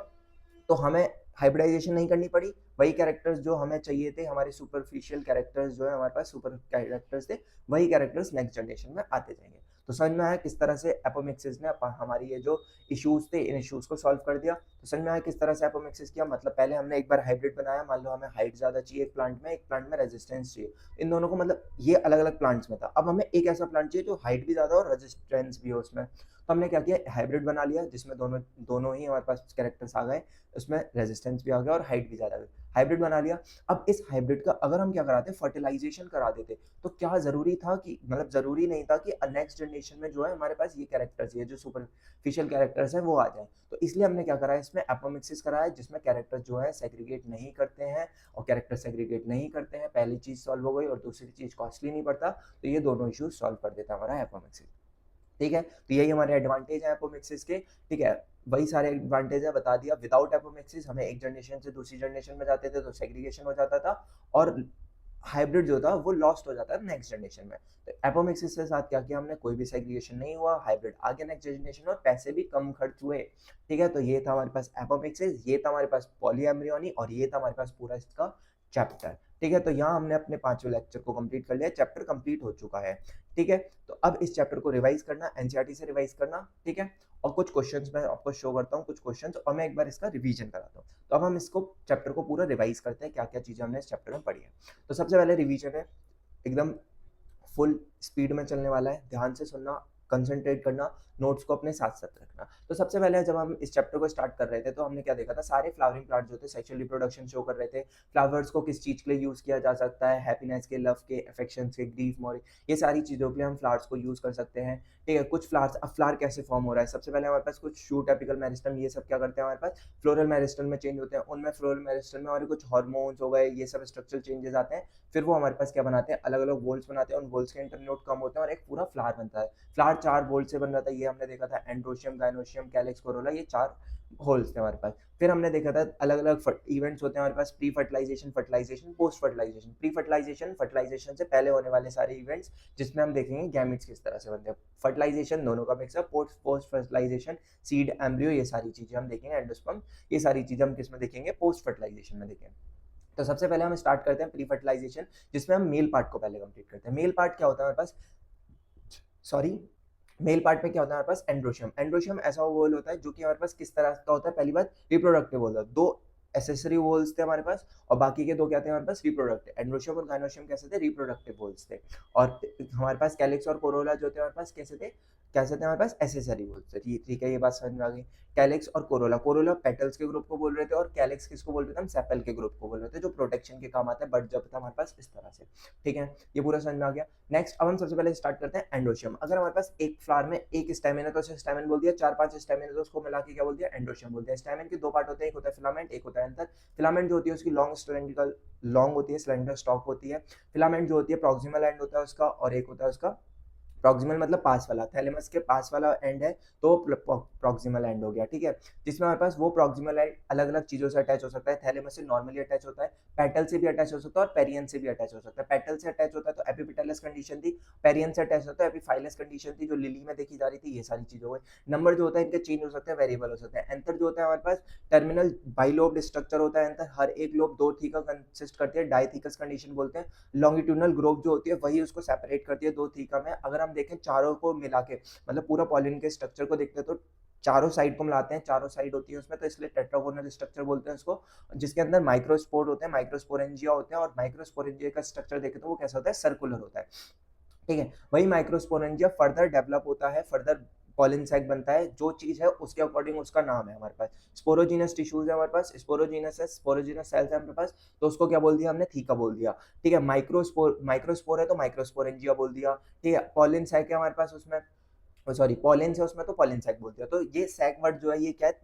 तो हमें हाइब्रिडाइजेशन नहीं करनी पड़ी, वही कैरेक्टर्स जो हमें चाहिए थे, हमारे सुपरफिशियल कैरेक्टर्स जो है हमारे पास सुपर कैरेक्टर्स थे, वही कैरेक्टर्स नेक्स्ट जनरेशन में आते जाएंगे। तो समझ में आया किस तरह से एपोमिक्सिस ने हमारी ये जो इश्यूज थे इन इश्यूज को सॉल्व कर दिया। तो समझ में आया किस तरह से एपोमिक्सिस किया, मतलब पहले हमने एक बार हाइब्रिड बनाया, मान लो हमें हाइट ज्यादा चाहिए एक प्लांट में रेजिस्टेंस चाहिए, इन दोनों को मतलब ये अलग अलग प्लांट्स में था, अब हमें एक ऐसा प्लांट चाहिए जो हाइट भी ज्यादा और रेजिस्टेंस भी हो उसमें। तो हमने क्या किया, हाइब्रिड बना लिया जिसमें दोनों दोनों ही हमारे पास कैरेक्टर्स आ गए, उसमें रेजिस्टेंस भी आ गया और हाइट भी ज्यादा, हाइब्रिड बना लिया। अब इस हाइब्रिड का अगर हम क्या कराते, फर्टिलाइजेशन करा देते, तो क्या जरूरी था कि, मतलब जरूरी नहीं था कि नेक्स्ट जनरेशन में जो है हमारे पास ये कैरेक्टर्स, ये जो सुपरफिशियल कैरेक्टर्स हैं वो आ जाए। तो इसलिए हमने क्या करा, इसमें एपोमिक्सिस कराया जिसमें कैरेक्टर्स जो है सेग्रीगेट नहीं करते हैं, और कैरेक्टर सेग्रीगेट नहीं करते हैं, पहली चीज सॉल्व हो गई, और दूसरी चीज कॉस्टली नहीं पड़ता, तो ये दोनों इश्यूज सॉल्व कर देता हमारा एपोमिक्सिस। ठीक है, तो यही हमारे एडवांटेज है एपोमिक्सिस के। ठीक है, वही सारे एडवांटेज है बता दिया। विदाउट एपोमिक्सिस हमें एक जनरेशन से दूसरी जनरेशन में जाते थे तो सेग्रीगेशन हो जाता था, और हाइब्रिड जो था वो लॉस्ट हो जाता है नेक्स्ट जनरेशन में। तो एपोमिक्सिस के साथ क्या किया हमने, कोई भी सेग्रीगेशन नहीं हुआ, हाइब्रिड आगे नेक्स्ट जनरेशन, और पैसे भी कम खर्च हुए। ठीक है, तो ये था हमारे पास एपोमिक्सिस, ये था हमारे पास पॉलीएम्ब्रियोनी, और ये था हमारे पास पूरा इसका चैप्टर। ठीक है, तो यहाँ हमने अपने 5वें लेक्चर को कंप्लीट कर लिया, चैप्टर कंप्लीट हो चुका है। ठीक है, तो अब इस चैप्टर को रिवाइज करना, एनसीईआरटी से रिवाइज करना। ठीक है, और कुछ क्वेश्चंस मैं आपको शो करता हूँ, कुछ क्वेश्चंस, और मैं एक बार इसका रिवीजन कराता हूँ। तो अब हम इसको चैप्टर को पूरा रिवाइज करते हैं, क्या क्या चीजें हमने इस चैप्टर में पढ़ी है। तो सबसे पहले रिवीजन है, एकदम फुल स्पीड में चलने वाला है, ध्यान से सुनना, कंसंट्रेट करना, नोट्स को अपने साथ साथ रखना। तो सबसे पहले जब हम इस चैप्टर को स्टार्ट कर रहे थे तो हमने क्या देखा था, सारे फ्लावरिंग प्लांट जो थे सेक्सुअल रिप्रोडक्शन शो कर रहे थे, फ्लावर्स को किस चीज के लिए यूज किया जा सकता है, हैप्पीनेस के, लव के, अफेक्शन के, ग्रीफ, मोरी, ये सारी चीजों के लिए हम फ्लावर्स को यूज कर सकते हैं। ठीक है, कुछ फ्लावर्स, अब फ्लावर कैसे फॉर्म हो रहा है, सबसे पहले हमारे पास कुछ शूट, एपिकल मेरिस्टम, ये सब क्या करते हैं हमारे पास फ्लोरल मेरिस्टम में चेंज होते हैं, उनमें फ्लोरल मेरिस्टम में हमारे कुछ हार्मोन्स हो गए, ये सब स्ट्रक्चरल चेंजेस आते हैं, फिर वो हमारे पास क्या बनाते हैं, अलग अलग वोल्स बनाते हैं, उन वोल्स के इंटरनोड कम होते हैं और एक पूरा फ्लावर बनता है। फ्लावर 4 वोल्ट से बन रहा था, ये हमने देखा था, एंड्रोशियम, गाइनोशियम, कैलिक्स, कोरोला, ये 4 होल्स थे हमारे पास। फिर हमने देखा था अलग अलग इवेंट्स होते हैं हमारे पास, pre fertilization, fertilization, post fertilization. Pre fertilization, fertilization से पहले होने वाले सारे इवेंट्स जिसमें हम देखेंगे गैमेट्स किस तरह से बनते हैं, फर्टिलाइजेशन दोनों का mix up, post fertilisation, seed, embryo, ये सारी चीजें हम देखेंगे, एंडोस्पर्म, ये सारी चीजें हम किस में देखेंगे, पोस्ट फर्टिलाइजेशन में देखेंगे। तो सबसे पहले हम स्टार्ट करते हैं प्री फर्टिलाइजेशन, जिसमें हम मेल पार्ट को पहले कंप्लीट करते हैं। मेल पार्ट क्या होता है हमारे पास, सॉरी, मेल पार्ट में क्या होता है हमारे पास, एंड्रोशियम। एंड्रोशियम ऐसा वोल होता है जो कि हमारे पास किस तरह का होता है, पहली बात रिप्रोडक्टिव वोल होता है, 2 एसेसरी वोल्स थे हमारे पास, और बाकी के 2 क्या थे हमारे पास, रिप्रोडक्टिव। एंड्रोशियम और गाइनोशियम कैसे थे, रिप्रोडक्टिव वोल्स थे, और हमारे पास कैलिक्स और कोरोला जो थे हमारे पास कैसे थे हमारे पास, एसेसरी वोल्स थे। ठीक है, ये बात समझ में आ गई। कैलिक्स और कोरोला, कोरोला पेटल्स के ग्रुप को बोल रहे थे, और कैलिक्स किसको बोल रहे थे हम, सेपल के ग्रुप को बोल रहे थे, जो प्रोटेक्शन के काम आता है, बट जब था हमारे पास इस तरह से। ठीक है, ये पूरा समझ में आ गया। नेक्स्ट, अब हम सबसे पहले स्टार्ट करते हैं एंडोशियम। अगर हमारे पास एक फ्लावर में एक स्टैमेन है तो उसे स्टैमेन बोल दिया, 4-5 स्टैमेन है तो उसको मिला के क्या बोल दिया, एंडोशियम बोल दिया। स्टैमेन के 2 पार्ट होते हैं, एक होता है फिलामेंट, एक होता है एंथर। फिलामेंट जो होती है उसकी लॉन्ग होती है, सिलेंडर स्टॉक होती है। फिलामेंट जो होती है प्रॉक्सिमल एंड होता है उसका, और एक होता है उसका प्रॉक्सिमल मतलब पास वाला, थैलेमस के पास वाला एंड है तो प्रॉक्सिमल एंड हो गया। ठीक है, जिसमें हमारे पास वो प्रॉक्सिमल एंड अलग अलग चीजों से अटैच हो सकता है, थैलेमस से नॉर्मली अटैच होता है, पेटल से भी अटैच हो सकता है, और पेरियन से भी अटैच हो सकता है। पेटल से अटैच होता है तो एपिपेटलस कंडीशन थी, पेरियन से अटैच होता है एपिफाइलस कंडीशन थी, जो लिली में देखी जा रही थी। ये सारी चीजें हुई। नंबर जो होता है इनके चेंज हो सकते हैं, वेरिएबल हो सकते हैं। एंथर जो होता है हमारे पास टर्मिनल बाइलोब्ड स्ट्रक्चर होता है एंथर, हर एक लोब 2 थीका कंसिस्ट करती है, डाइथीकस कंडीशन बोलते हैं। लॉन्गिट्यूडनल ग्रोव जो होती है वही उसको सेपरेट करती है 2 थीका में। अगर हम देखें चारों को मिला के, मतलब पूरा पॉलिन के स्ट्रक्चर को देखते हैं तो चारों साइड को मिलाते हैं, चारों साइड होती है उसमें, तो इसलिए टेट्रागोनल स्ट्रक्चर बोलते हैं उसको, जिसके अंदर माइक्रोस्पोर होते हैं, माइक्रोस्पोरेंजिया होते हैं, और माइक्रोस्पोरेंजिया का स्ट्रक्चर देखें तो वो कैसा होता है, सर्कुलर होता है। ठीक है, वही माइक्रोस्पोरेंजिया फर्दर डेवलप होता है, फर्दर पॉलिन सैक बनता है, जो चीज है उसके अकॉर्डिंग उसका नाम है हमारे पास। स्पोरोजीनस टिश्यूज है हमारे पास, स्पोरोजीनस सेल्स है हमारे पास, तो उसको क्या बोल दिया हमने, थीका बोल दिया। ठीक है, माइक्रोस्पोर है तो माइक्रोस्पोरेंजिया बोल दिया। ठीक है, पॉलिन सैक है हमारे पास, उसमें सॉरी पॉलिन से उसमें तो पॉलिन सैक बोल दिया। तो ये सैक वर्ड जो है ये क्या है,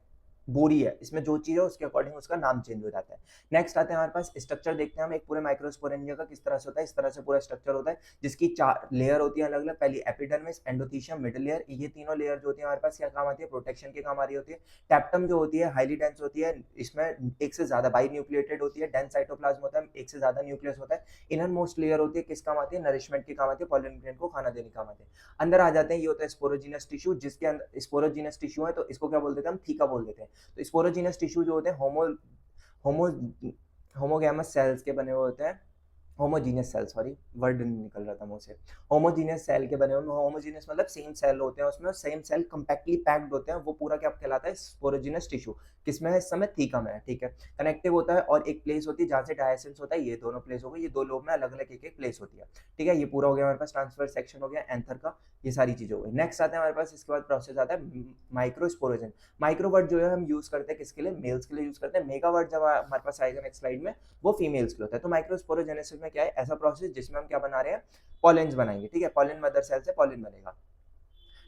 बोरी है, इसमें जो चीज़ है उसके अकॉर्डिंग उसका नाम चेंज हो जाता है। नेक्स्ट आते हैं हमारे पास स्ट्रक्चर देखते हैं हम एक पूरे माइक्रोस्पोरेंजिया का किस तरह से होता है। इस तरह से पूरा स्ट्रक्चर होता है जिसकी 4 लेयर होती है अलग-अलग। पहली एपिडर्मिस, एंडोथेलियम, मिडल लेयर, ये तीनों लेयर जो होती है हमारे पास क्या काम आती है, प्रोटेक्शन के काम आ रही होती है। टैप्टम जो होती है हाईली डेंस होती है, इसमें एक से ज़्यादा बाई न्यूक्लिएटेड होती है, डेंस साइटोप्लाज्म होता है, एक से ज़्यादा न्यूक्लियस होता है। इनर मोस्ट लेयर होती है, किस काम आती है, नरिशमेंट के काम आती है, पॉलन ग्रेन को खाना देने के काम आती है। अंदर आ जाते हैं, ये होता है स्पोरोजीनस टिश्यू, जिसके अंदर स्पोरोजीनस टिश्यू है तो इसको क्या बोल देते हैं हम, थीका बोल देते हैं। तो स्पोरोजीनस टिश्यू जो होते हैं होमो होमोगैमस सेल्स के बने हुए होते हैं। होमोजीनियस सेल, सॉरी वर्ड नहीं निकल रहा था मुंह से। होमोजीनियस सेल के बने हुए, होमोजीनियस मतलब सेम सेल होते हैं उसमें, और सेम सेल कंपैक्टली पैक्ड होते हैं, वो पूरा क्या कहलाता है, स्पोरोजीनस टिश्यू। किसमें है इस समय, थीका में है, ठीक है। कनेक्टिव होता है और एक प्लेस होती है जहाँ से डायसेंस होता है, ये दोनों प्लेस हो गए, ये दो लोब में अलग अलग एक एक प्लेस होती है, ठीक है। ये पूरा हो गया हमारे पास ट्रांसफर सेक्शन हो गया एंथर का, ये सारी चीजें हो गई। नेक्स्ट आता है हमारे पास, इसके बाद प्रोसेस आता है माइक्रोस्पोरोजन। माइक्रोवर्ड जो है हम यूज करते हैं किसके लिए, मेल्स के लिए यूज करते हैं। मेगावर्ड जब हमारे पास आएगा नेक्स्ट स्लाइड में, वो फीमेल्स के लिए होता है। तो माइक्रोस्पोरोजेनेसिस में क्या है, ऐसा प्रोसेस जिसमें हम क्या बना रहे हैं, पॉलेन्स बनाएंगे, ठीक है। पॉलेन मदर सेल से पॉलेन बनेगा,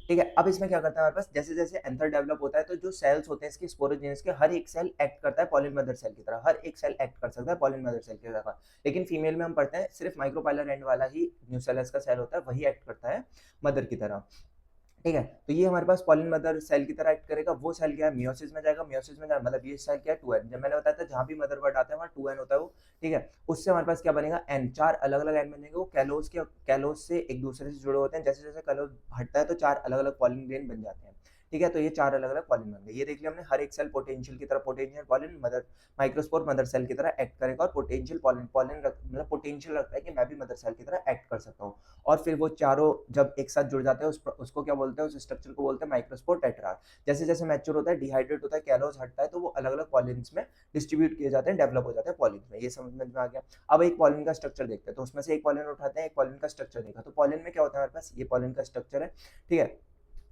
ठीक है। अब इसमें क्या करता है हमारे पास, जैसे जैसे एंथर डेवलप होता है तो जो सेल्स होते हैं इसके स्पोरोजेनिस के, हर एक सेल एक्ट करता है पॉलिन मदर सेल की तरह, हर एक सेल एक्ट कर सकता है पॉलिन मदर सेल की तरह। लेकिन फीमेल में हम पढ़ते हैं सिर्फ माइक्रोपाइलर एंड वाला ही न्यूसेलस का सेल होता है, वही एक्ट करता है मदर की तरह, ठीक है। तो ये हमारे पास पॉलिन मदर सेल की तरह एक्ट करेगा। वो सेल क्या है, मियोसिस में जाएगा, मियोसिस में जाएगा मतलब ये सेल क्या है, 2n। जब मैंने बताया था जहां भी मदर वर्ड आता है वहां 2n होता है वो, ठीक है। उससे हमारे पास क्या बनेगा, n, चार अलग अलग एन बनेंगे। वो कैलोस से एक दूसरे से जुड़े होते हैं, जैसे जैसे कैलोस हटता है तो चार अलग अलग पॉलिन ग्रेन बन जाते हैं, ठीक है। तो ये चार अलग अलग पॉलिन बन गए। ये देख लिया हमने, हर एक सेल पोटेंशियल की तरह, potential pollen mother microspore mother cell की तरह एक्ट करेगा, और पोटेंशियल पॉलिन पॉलिन मतलब पोटेंशियल रखता है कि मैं भी मदर सेल की तरह एक्ट कर सकता हूँ। और फिर वो चारों जब एक साथ जुड़ जाते हैं उसको क्या बोलते हैं, उस स्ट्रक्चर को बोलते हैं माइक्रोस्पोर टेट्रा। जैसे जैसे मैच्योर होता है, डिहाइड्रेट होता है, कैलोस हटता है, तो वो अलग अलग पॉलिन्स में डिस्ट्रीब्यूट किए जाते हैं, डेवलप हो जाते हैं पॉलिन्स में। ये समझ में आ गया। अब एक पॉलिन का स्ट्रक्चर देखते हैं, तो उसमें से एक पॉलिन उठाते हैं, एक पॉलिन का स्ट्रक्चर देखा। तो पॉलिन में क्या होता है हमारे पास, ये पॉलिन का स्ट्रक्चर है, ठीक है,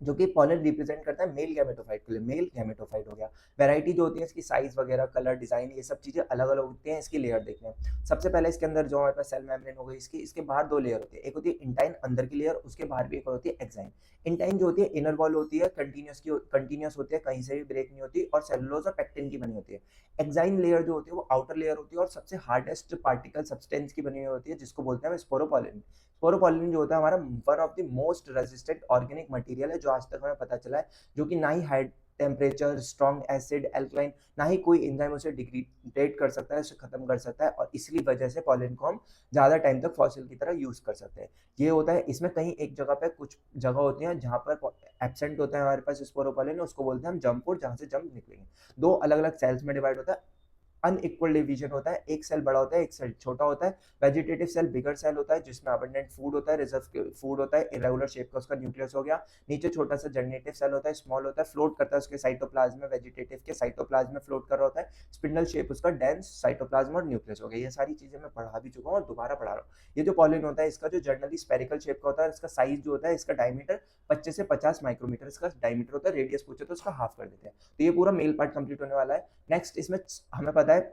जो कि पॉलन रिप्रेजेंट करता है मेल गैमेटोफाइट के लिए, मेल गैमेटोफाइट हो गया। वैरायटी जो होती है इसकी, साइज वगैरह, कलर, डिजाइन, ये सब चीजें अलग अलग होती हैं। इसकी लेयर देखते हैं। सबसे पहले इसके अंदर जो हमारे पास सेल मेम्ब्रेन हो गई इसकी, इसके बाहर दो लेयर होती है, एक होती है इंटाइन अंदर की लेयर, उसके बाहर भी एक होती है एक्साइन। इंटाइन जो होती है इनर वॉल होती है, कंटिन्यूस होती है, कहीं से भी ब्रेक नहीं होती, और सेलुलोज और पेक्टिन की बनी होती है। एक्साइन लेयर जो होती है वो आउटर लेयर होती है और सबसे हार्डेस्ट पार्टिकल सब्सटेंस की बनी हुई होती है, जिसको बोलते हैं स्पोरोपोलिन। स्पोरोपोलिन जो होता है हमारा one of the most resistant organic material है जो आज तक हमें पता चला है, जो कि ना ही high temperature, strong acid, alkaline, ना ही कोई एंजाइम उसे डिग्रेड कर सकता है, उसे खत्म कर सकता है, और इसलिए वजह से पॉलन को हम ज्यादा टाइम तक फॉसिल की तरह यूज कर सकते हैं। ये होता है, इसमें कहीं एक जगह पे, कुछ जगह होती है जहां पर एब्सेंट होता है हमारे पास स्पोरोपोलिन, उसको बोलते हैं हम जंप फूड, जहां से जंप निकलेंगे। दो अलग अलग सेल्स में डिवाइड होता है, अनइक्वल डिवीजन होता है, एक सेल बड़ा होता है, एक सेल छोटा होता है। वेजिटेटिव सेल बिगर सेल होता है जिसमें अबंडेंट फूड होता है, रिजर्व फूड होता है, इरेगुलर शेप का उसका न्यूक्लियस हो गया। नीचे छोटा सा जनरेटिव सेल होता है, स्मॉल होता है, फ्लोट करता है उसके साइटोप्लाज्म में, वेजिटेटिव के साइटोप्लाज्म में फ्लोट कर रहा होता है। स्पिंडल शेप उसका, डेंस साइटोप्लाज्म और न्यूक्लियस हो गया। ये सारी चीजें मैं पढ़ा भी चुका हूँ और दोबारा पढ़ा रहा हूँ। ये जो पॉलिन होता है इसका जो जनरली स्पेरिकल शेप का होता है, इसका साइज जो होता है, इसका डायमीटर 25 से 50 माइक्रोमीटर इसका डायमीटर होता है। रेडियस पूछे तो उसका हाफ कर देते हैं। तो ये पूरा मेल पार्ट कंप्लीट होने वाला है। नेक्स्ट इसमें हमें पता है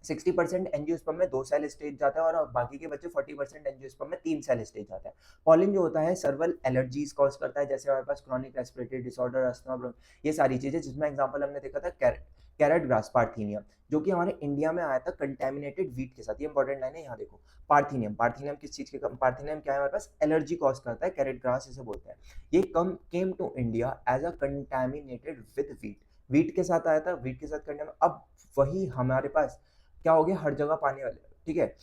60% एंजियोस्पर्म में 2 सेल स्टेज जाता है और बाकी के बच्चे 40% एंजियोस्पर्म में 3 सेल स्टेज जाता है। पॉलिन जो होता है सर्वल एलर्जीज कॉज करता है, जैसे हमारे पास क्रॉनिक रेस्पिरेटरी डिसऑर्डर, अस्थमा, ये सारी चीजें, जिसमें एग्जांपल हमने देखा था कैरेट ग्रास पार्थीनियम, जो कि हमारे इंडिया में आया था कंटेमिनेटेड वीट के साथ। ये इंपॉर्टेंट लाइन है, यहाँ देखो। पार्थीनियम, पार्थीनियम किस चीज के, पार्थीनियम क्या है हमारे पास, एलर्जी कॉज करता है, कैरेट ग्रास इसे बोलते हैं। ये came to India as a contaminated with wheat के साथ आया था, वीट के साथ करने में। अब वही हमारे पास क्या हो गया, हर जगह पाने वाले, ठीक है,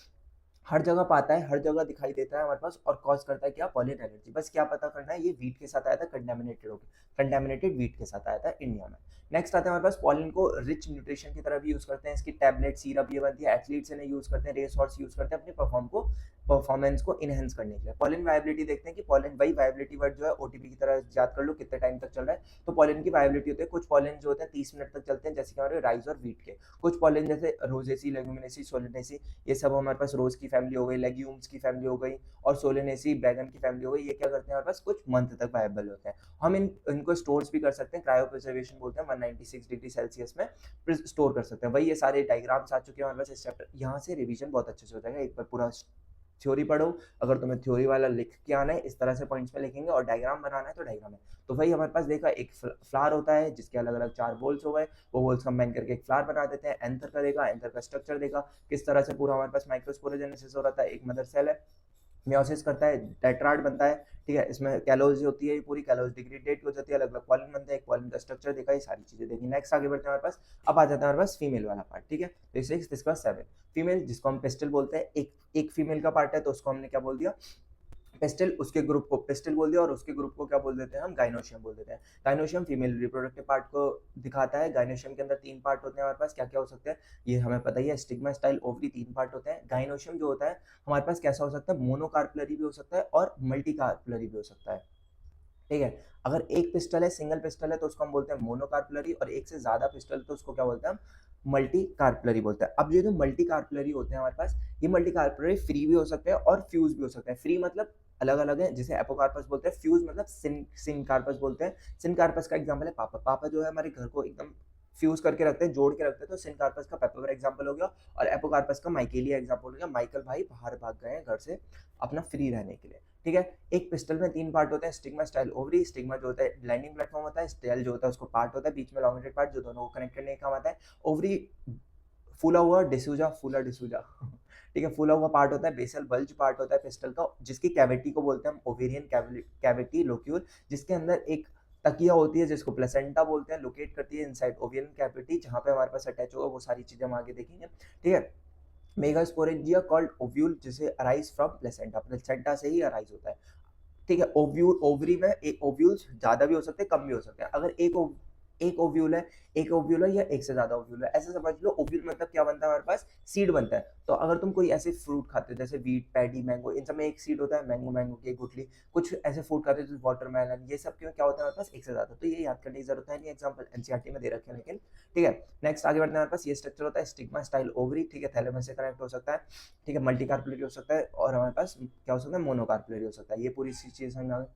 हर जगह पाता है, हर जगह दिखाई देता है हमारे पास, और कॉज करता है क्या, पॉलिन एलर्जी। बस क्या पता करना है, ये वीट के साथ आया था, कंटेमिनेटेड होकर, कंटेमिनेटेड वीट के साथ आया था इंडिया में। नेक्स्ट आता है हमारे पास, पॉलिन को रिच न्यूट्रिशन की तरह भी यूज करते हैं। इसकी टैबलेट, सिरप ये बनती है, एथलीट्स इन्हें यूज करते हैं, रेस हॉर्स यूज करते हैं अपने परफॉर्मेंस को इनहेंस करने के लिए। पॉलिन वायबिलिटी देखते हैं कि पॉलिन, वही वायबिलिटी वर्ड जो है ओटीपी की तरह याद कर लो, कितने टाइम तक चल रहा है। तो पॉलिन की वायबिलिटी होती है, कुछ पॉलिन जो होते हैं 30 मिनट तक चलते हैं, जैसे कि हमारे राइस और वीट के। कुछ पॉलिन जैसे रोजेसी, लेगुमिनेसी, सोलेनेसी, ये सब हमारे पास रोज की फैमिली हो गई, लेग्यूम्स की फैमिली हो गई, और सोलेनेसी बैगन की फैमिली हो गई। ये क्या करते हैं हमारे पास, कुछ मंथ तक वायबल होते हैं। हम इनको स्टोर्स भी कर सकते हैं, क्रायो प्रिजर्वेशन बोलते हैं, 196 डिग्री सेल्सियस में स्टोर कर सकते हैं। वही ये सारे डायग्राम्स आ चुके हैं हमारे पास इस चैप्टर। यहाँ से रिवीजन बहुत अच्छे से हो जाएगा, एक बार पूरा थ्योरी पढ़ो, अगर तुम्हें थ्योरी वाला लिख के आना है इस तरह से पॉइंट्स में लिखेंगे, और डायग्राम बनाना है तो डायग्राम है। तो वही हमारे पास देखा, एक फ्लावर होता है जिसके अलग अलग 4 बोल्स हो गए, वो बोल्स कंबाइन करके एक फ्लावर बना देते हैं। एंथर का देखा, एंथर का स्ट्रक्चर देखा, किस तरह से पूरा हमारे पास माइक्रोस्पोरोजेनेसिस हो रहा था। एक मदर सेल है, मियोसिस करता है, टेट्राड बनता है, ठीक है, इसमें कैलोज होती है, ये पूरी कैलोज डिग्रेडेट हो जाती है, अलग अलग कॉलन बनते हैं, एक कॉलन का स्ट्रक्चर देखा, ये सारी चीजें देखी। नेक्स्ट आगे बढ़ते हैं हमारे पास, अब आ जाता है हमारे पास फीमेल वाला पार्ट, ठीक है। तो 6 इसके बाद 7 फीमेल, जिसको हम पेस्टल बोलते हैं। एक फीमेल का पार्ट है तो उसको हमने क्या बोल दिया, पेस्टल, उसके ग्रुप को पेस्टल बोल दिया, और उसके ग्रुप को क्या बोल देते हैं हम, गाइनोशियम बोल देते हैं। गाइनोशियम फीमेल रिप्रोडक्टिव पार्ट को दिखाता है। गाइनोशियम के अंदर 3 पार्ट होते हैं हमारे पास, क्या क्या हो सकते हैं ये हमें पता ही है, स्टिग्मा, स्टाइल, ओवरी, 3 पार्ट होते हैं। गाइनोशियम जो होता है हमारे पास कैसा हो सकता है, मोनोकार्पलरी भी हो सकता है और मल्टीकार्पलरी भी हो सकता है, ठीक है। अगर एक पिस्टल है, सिंगल पिस्टल है, तो उसको हम बोलते हैं मोनोकार्पलरी, और एक से ज्यादा पिस्टल तो उसको क्या बोलते हैं हम, मल्टी कार्पलरी बोलते हैं। अब ये जो मल्टी कार्पलरी होते हैं हमारे पास, ये मल्टी कार्पलरी फ्री भी हो सकते हैं और फ्यूज भी हो सकते हैं। फ्री मतलब अलग अलग है, जैसे एपोकार्पस बोलते हैं, फ्यूज मतलब सिनकार्पस बोलते हैं। सिनकार्पस का एग्जांपल है पापा। पापा जो है हमारे घर को एकदम फ्यूज करके रखते हैं, जोड़ के रखते हैं, तो सिनकार्पस का पेपर एग्जांपल हो गया, और एपोकार्पस का माइकेलिया एग्जांपल हो गया। माइकल भाई बाहर भाग गए हैं घर से अपना फ्री रहने के लिए, ठीक है। एक पिस्टल में 3 पार्ट होते हैं, स्टिग्मा, स्टाइल, ओवरी। स्टिग्मा जो होता है लैंडिंग प्लेटफॉर्म होता है, स्टाइल जो होता है उसको पार्ट होता है, बीच में लॉन्गेटेड पार्ट जो दोनों को कनेक्ट करने का काम आता है। ओवरी फूला हुआ डिसूजा, फूला डिसूजा ठीक है, फूला हुआ पार्ट होता है। बेसल बल्ज पार्ट होता है पिस्टल का, जिसकी कैविटी को बोलते हैं हम ओवेरियन कैविटी लोक्यूल, जिसके अंदर एक तकिया होती है जिसको प्लेसेंटा बोलते हैं, लोकेट करती है इनसाइड ओवेरियन कैविटी, जहां पे हमारे पास अटैच होगा। वो सारी चीजें हम आगे देखेंगे, ठीक है। मेगास्पोरेंजिया कॉल्ड ओव्यूल, जिसे अराइज फ्रॉम प्लेसेंटा, प्लेसेंटा से ही अराइज होता है, ठीक है। ओव्यूल, ओवरी में एक ओव्यूल्स ज्यादा भी हो सकते हैं, कम भी हो सकते हैं। अगर एक ओव्यूल है या एक से ज्यादा ओव्यूल है, ऐसे समझ लो। ओव्यूल मतलब क्या बनता है हमारे पास, सीड बनता है। तो अगर तुम कोई ऐसे फ्रूट खाते हो जैसे वीट, पैडी, मैंगो, इन सब में एक सीड होता है, मैंगो, मैंगो की एक गुठली। कुछ ऐसे फ्रूट खाते हो जैसे वाटरमेलन, ये सब के में क्या होता है हमारे पास, एक से ज्यादा। तो ये याद करने की जरूरत है नहीं, एग्जाम्पल एनसीईआरटी में दे रखे हैं लेकिन, ठीक है। नेक्स्ट आगे बढ़ते हैं, हमारे पास ये स्ट्रक्चर होता है, स्टिग्मा, स्टाइल, ओवरी, ठीक है। थैलेमस से कनेक्ट हो सकता है, ठीक है। मल्टीकार्पलरी हो सकता है, और हमारे पास क्या हो सकता है, मोनोकार्पलरी हो सकता है। ये पूरी चीज समझ में।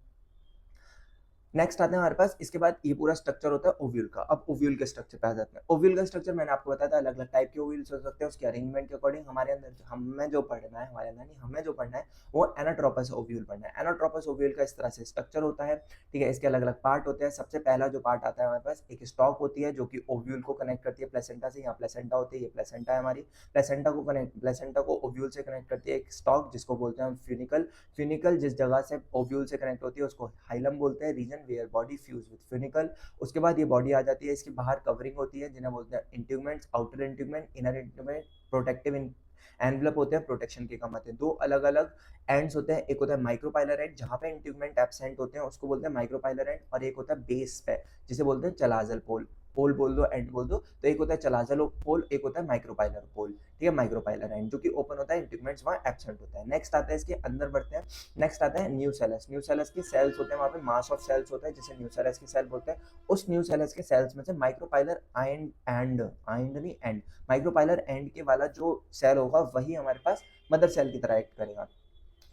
नेक्स्ट आते हैं हमारे पास, इसके बाद ये पूरा स्ट्रक्चर होता है ओव्यूल का। अब ओव्यूल के स्ट्रक्चर पे आ जाते हैं। ओव्यूल का स्ट्रक्चर मैंने आपको बताया था, अलग अलग टाइप के ओव्यूल्स हो सकते हैं, उसके अरेंजमेंट के अकॉर्डिंग। हमारे अंदर हमें जो पढ़ना है, हमारे अंदर नहीं, हमें जो पढ़ना है वो एनाट्रोपस ओव्यूल पढ़ना है। एनाट्रोपस ओव्यूल का इस तरह से स्ट्रक्चर होता है, ठीक है। इसके अलग अलग पार्ट होते हैं। सबसे पहला जो पार्ट आता है हमारे पास, एक स्टॉक होती है जो कि ओव्यूल को कनेक्ट करती है प्लेसेंटा से। यहाँ प्लेसेंटा होती है, ये प्लेसेंटा है हमारी। प्लेसेंटा को ओव्यूल से कनेक्ट करती है एक स्टॉक, जिसको बोलते हैं हम फ्यूनिकल। फ्यूनिकल जिस जगह से ओव्यूल से कनेक्ट होती है उसको हाइलम बोलते हैं, region where body fuse with funicle. उसके बाद ये बॉडी आ जाती है, इसकी बाहर कवरिंग होती है जिन्हें बोलते हैं इंट्यूमेंट्स, आउटर इंट्यूमेंट, इनर इंट्यूमेंट, प्रोटेक्टिव एनवलप होते हैं, प्रोटेक्शन के काम आते हैं। दो अलग अलग एंड्स होते हैं, एक होता है माइक्रोपाइलर एंड जहां पे इंट्यूमेंट एब्सेंट होते हैं उसको बोलते हैं माइक्रोपाइलर एंड, और एक होता है बेस पे जिसे बोलते हैं चलाजल पोल। पोल बोल दो, एंड बोल दो, तो एक होता है चलाजल पोल, एक होता है माइक्रोपाइलर पोल, ठीक है। माइक्रोपाइलर एंड जो कि ओपन होता है, इंट्यूमेंट्स वहां एब्सेंट होता है। नेक्स्ट आता है, इसके अंदर बढ़ते हैं। नेक्स्ट आता है न्यूसेलस। न्यूसेलस की सेल्स होते हैं, वहां पे मास ऑफ सेल्स होता है जिसे न्यूसेलस की सेल बोलते हैं। उस न्यूसेलस के सेल्स में से माइक्रोपाइलर एंड नहीं एंड, माइक्रोपाइलर एंड के वाला जो सेल होगा वही हमारे पास मदर सेल की तरह एक्ट करेगा,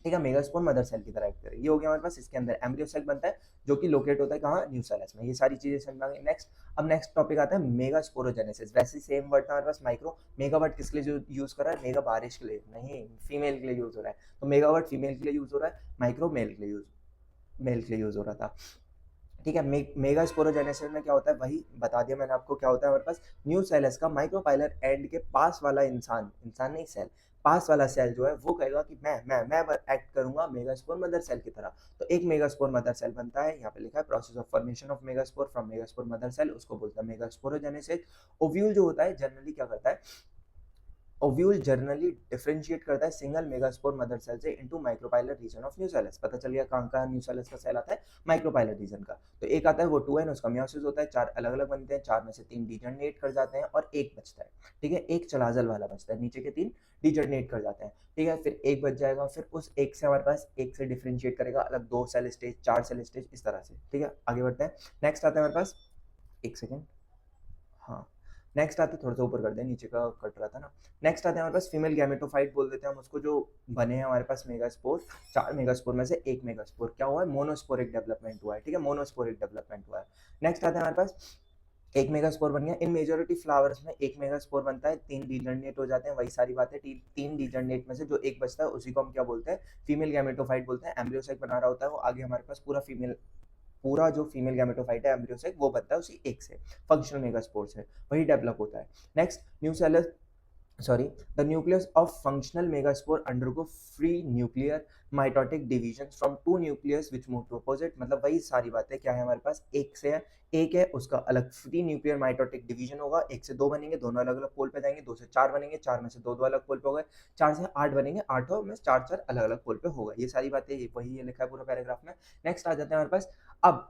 ठीक है। मेगास्पोर मदर सेल की तरह एक्ट करेगा। ये हो गया हमारे पास। इसके अंदर एम्ब्रियो सेल बनता है जो कि लोकेट होता है कहाँ, न्यूसेलस में। ये सारी चीजें समझ में आ गई। नेक्स्ट, अब नेक्स्ट टॉपिक आता है मेगास्पोरोजेनेसिस। वैसे सेम वर्ड था हमारे पास माइक्रो। मेगावर्ड किसके लिए यूज कर रहा है, मेगा बारिश के लिए नहीं, फीमेल के लिए यूज हो रहा है। तो मेगावर्ड फीमेल के लिए यूज हो रहा है, माइक्रो मेल के लिए यूज हो रहा था, ठीक है। मेगा स्पोरोजेनेसिस में क्या होता है, वही बता दिया मैंने आपको। क्या होता है हमारे पास, न्यू सेलस का माइक्रोपाइलर एंड के पास वाला इंसान नहीं सेल, पास वाला सेल जो है वो कहेगा कि मैं एक्ट करूंगा मेगास्पोर मदर सेल की तरह। तो एक मेगास्पोर मदर सेल बनता है, यहाँ पे लिखा है process of formation of megaspore from megaspore mother cell, उसको बोलते हैं मेगास्पोरोजेनेसिस। ओव्यूल जो होता है जनरली क्या करता है, ओव्यूल जनरली डिफरेंशिएट करता है सिंगल मेगास्पोर मदर सेल से into micropylar reason of nucellus. पता चल गया कहाँ कहाँ न्यूसेलस का सेल आता है, माइक्रोपाइलर रीजन का। तो एक आता है वो 2n, उसका मियोसिस होता है, 4 अलग अलग बनते हैं, 4 में से 3 डिजनरेट कर जाते हैं और एक बचता है, ठीक है। एक चलाजल वाला बचता है, नीचे के 3 डिजनरेट कर जाते हैं, ठीक है। फिर एक बच जाएगा, फिर उस एक से हमारे पास एक से डिफरेंशिएट करेगा अलग 2 सेल स्टेज, 4 सेल स्टेज, इस तरह से, ठीक है। आगे बढ़ते हैं। नेक्स्ट आता है हमारे पास, एक सेकेंड, हाँ, नेक्स्ट आते, थोड़ा सा ऊपर कर दें, नीचे का कट रहा था ना। नेक्स्ट आते हैं हमारे पास फीमेल गैमेटोफाइट बोल देते हैं हम उसको, जो बने हैं हमारे पास मेगास्पोर। 4 मेगास्पोर में से एक मेगास्पोर क्या हुआ है, मोनोस्पोरिक डेवलपमेंट हुआ है, ठीक है, मोनोस्पोरिक डेवलपमेंट हुआ है। नेक्स्ट आते हैं हमारे पास एक मेगास्पोर बन गया। इन मेजोरिटी फ्लावर्स में एक मेगास्पोर बनता है, 3 डीजर्नेट हो जाते हैं, वही सारी बातें। 3 डीजर्नेट में से जो एक बचता है उसी को हम क्या बोलते हैं, फीमेल गैमेटोफाइट बोलते हैं। एम्ब्रियोसाइक बना रहा होता है वो, आगे हमारे पास पूरा जो फीमेल गैमेटोफाइट है एम्ब्रियोसाइक वो बनता है उसी एक से, फंक्शनल मेगास्पोर से, वही डेवलप होता है। Next, nucellus sorry the nucleus of functional megaspore undergo free nuclear mitotic divisions from two nucleus which move to opposite। मतलब वही सारी बातें क्या है हमारे पास, एक से है, एक है उसका अलग फ्री न्यूक्लियर माइटोटिक डिवीजन होगा, एक से दो बनेंगे, दोनों अलग अलग पोल पे जाएंगे, दो से चार बनेंगे, चार में से दो दो अलग पोल पे हो गए, चार से आठ बनेंगे, आठों में चार चार अलग अलग पोल पे होगा। ये सारी बातें वही ये लिखा है पूरा पैराग्राफ में। नेक्स्ट आ जाते हैं हमारे पास, अब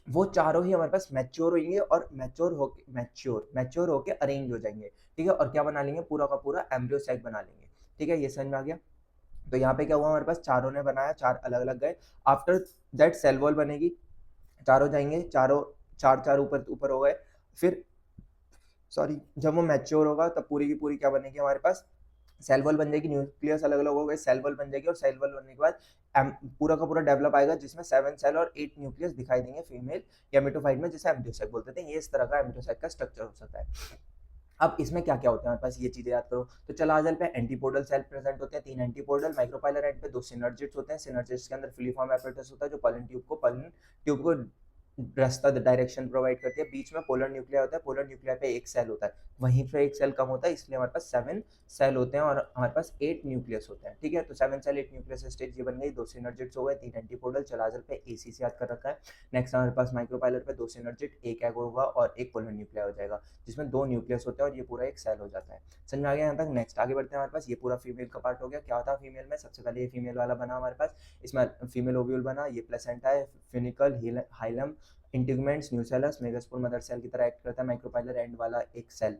वो चारों ही हमारे पास मैच्योर होंगे और मैच्योर होके अरेंज हो जाएंगे, ठीक है, और क्या बना लेंगे, पूरा का पूरा एम्ब्रियो सैक बना लेंगे, ठीक है, ये समझ में आ गया। तो यहाँ पे क्या हुआ, हमारे पास चारों ने बनाया, चार अलग अलग गए, आफ्टर दैट सेल वॉल बनेगी, चारों जाएंगे, चारों चार चार ऊपर ऊपर हो गए, फिर सॉरी जब वो मैच्योर होगा तब पूरी की पूरी क्या बनेगी हमारे पास, सेल वॉल बन जाएगी, न्यूक्लियस अलग अलग हो गए, सेल वॉल बन जाएगी, और सेल वॉल बनने के बाद पूरा का पूरा डेवलप आएगा जिसमें 7 सेल और 8 न्यूक्लियस दिखाई देंगे फीमेल गैमेटोफाइट में, जिसे एम्ब्रियोसाइक बोलते थे। ये इस तरह का एम्ब्रियोसाइक का स्ट्रक्चर हो सकता है। अब इसमें क्या क्या होता है हमारे पास, ये चीजें याद करो। तो चलाजल पे एंटीपोडल सेल प्रेजेंट होते हैं, 3 एंटीपोडल, माइक्रोपाइलर एंड पे 2 सिनर्जिड्स होते हैं। सिनर्जिड्स के अंदर फिलीफॉर्म एपरेटस होता है जो पॉलन ट्यूब को रास्ता डायरेक्शन प्रोवाइड करती है। बीच में पोलर न्यूक्लिया होता है, पोलर न्यूक्लिया पे एक सेल होता है, वहीं पे एक सेल कम होता है, इसलिए हमारे पास 7 सेल होते हैं और हमारे पास 8 न्यूक्लियस होते हैं, ठीक है। तो 7 सेल 8 न्यूक्लियस स्टेज ये बन गई, 2 सिनर्जिड्स हो गए, 3 एंटीपोडल, चलाजल पे एसी से याद कर रखा है। नेक्स्ट हमारे पास माइक्रोपाइलर पे 2 सिनर्जिड, एक एग होगा और एक पोलर न्यूक्लिया हो जाएगा, जिसमें 2 न्यूक्लियस होते हैं और ये पूरा एक सेल हो जाता है। समझ में आ गया यहाँ तक। नेक्स्ट आगे बढ़ते हैं, हमारे पास ये पूरा फीमेल का पार्ट हो गया। क्या होता है फीमेल में, सबसे पहले ये फीमेल वाला बना हमारे पास, इसमें फीमेल ओव्यूल बना, ये प्लेसेंटा है, funicle, hilum, integuments, nucellus, megaspore mother cell की तरह एक्ट करता है, माइक्रोपाइलर एंड वाला एक सेल,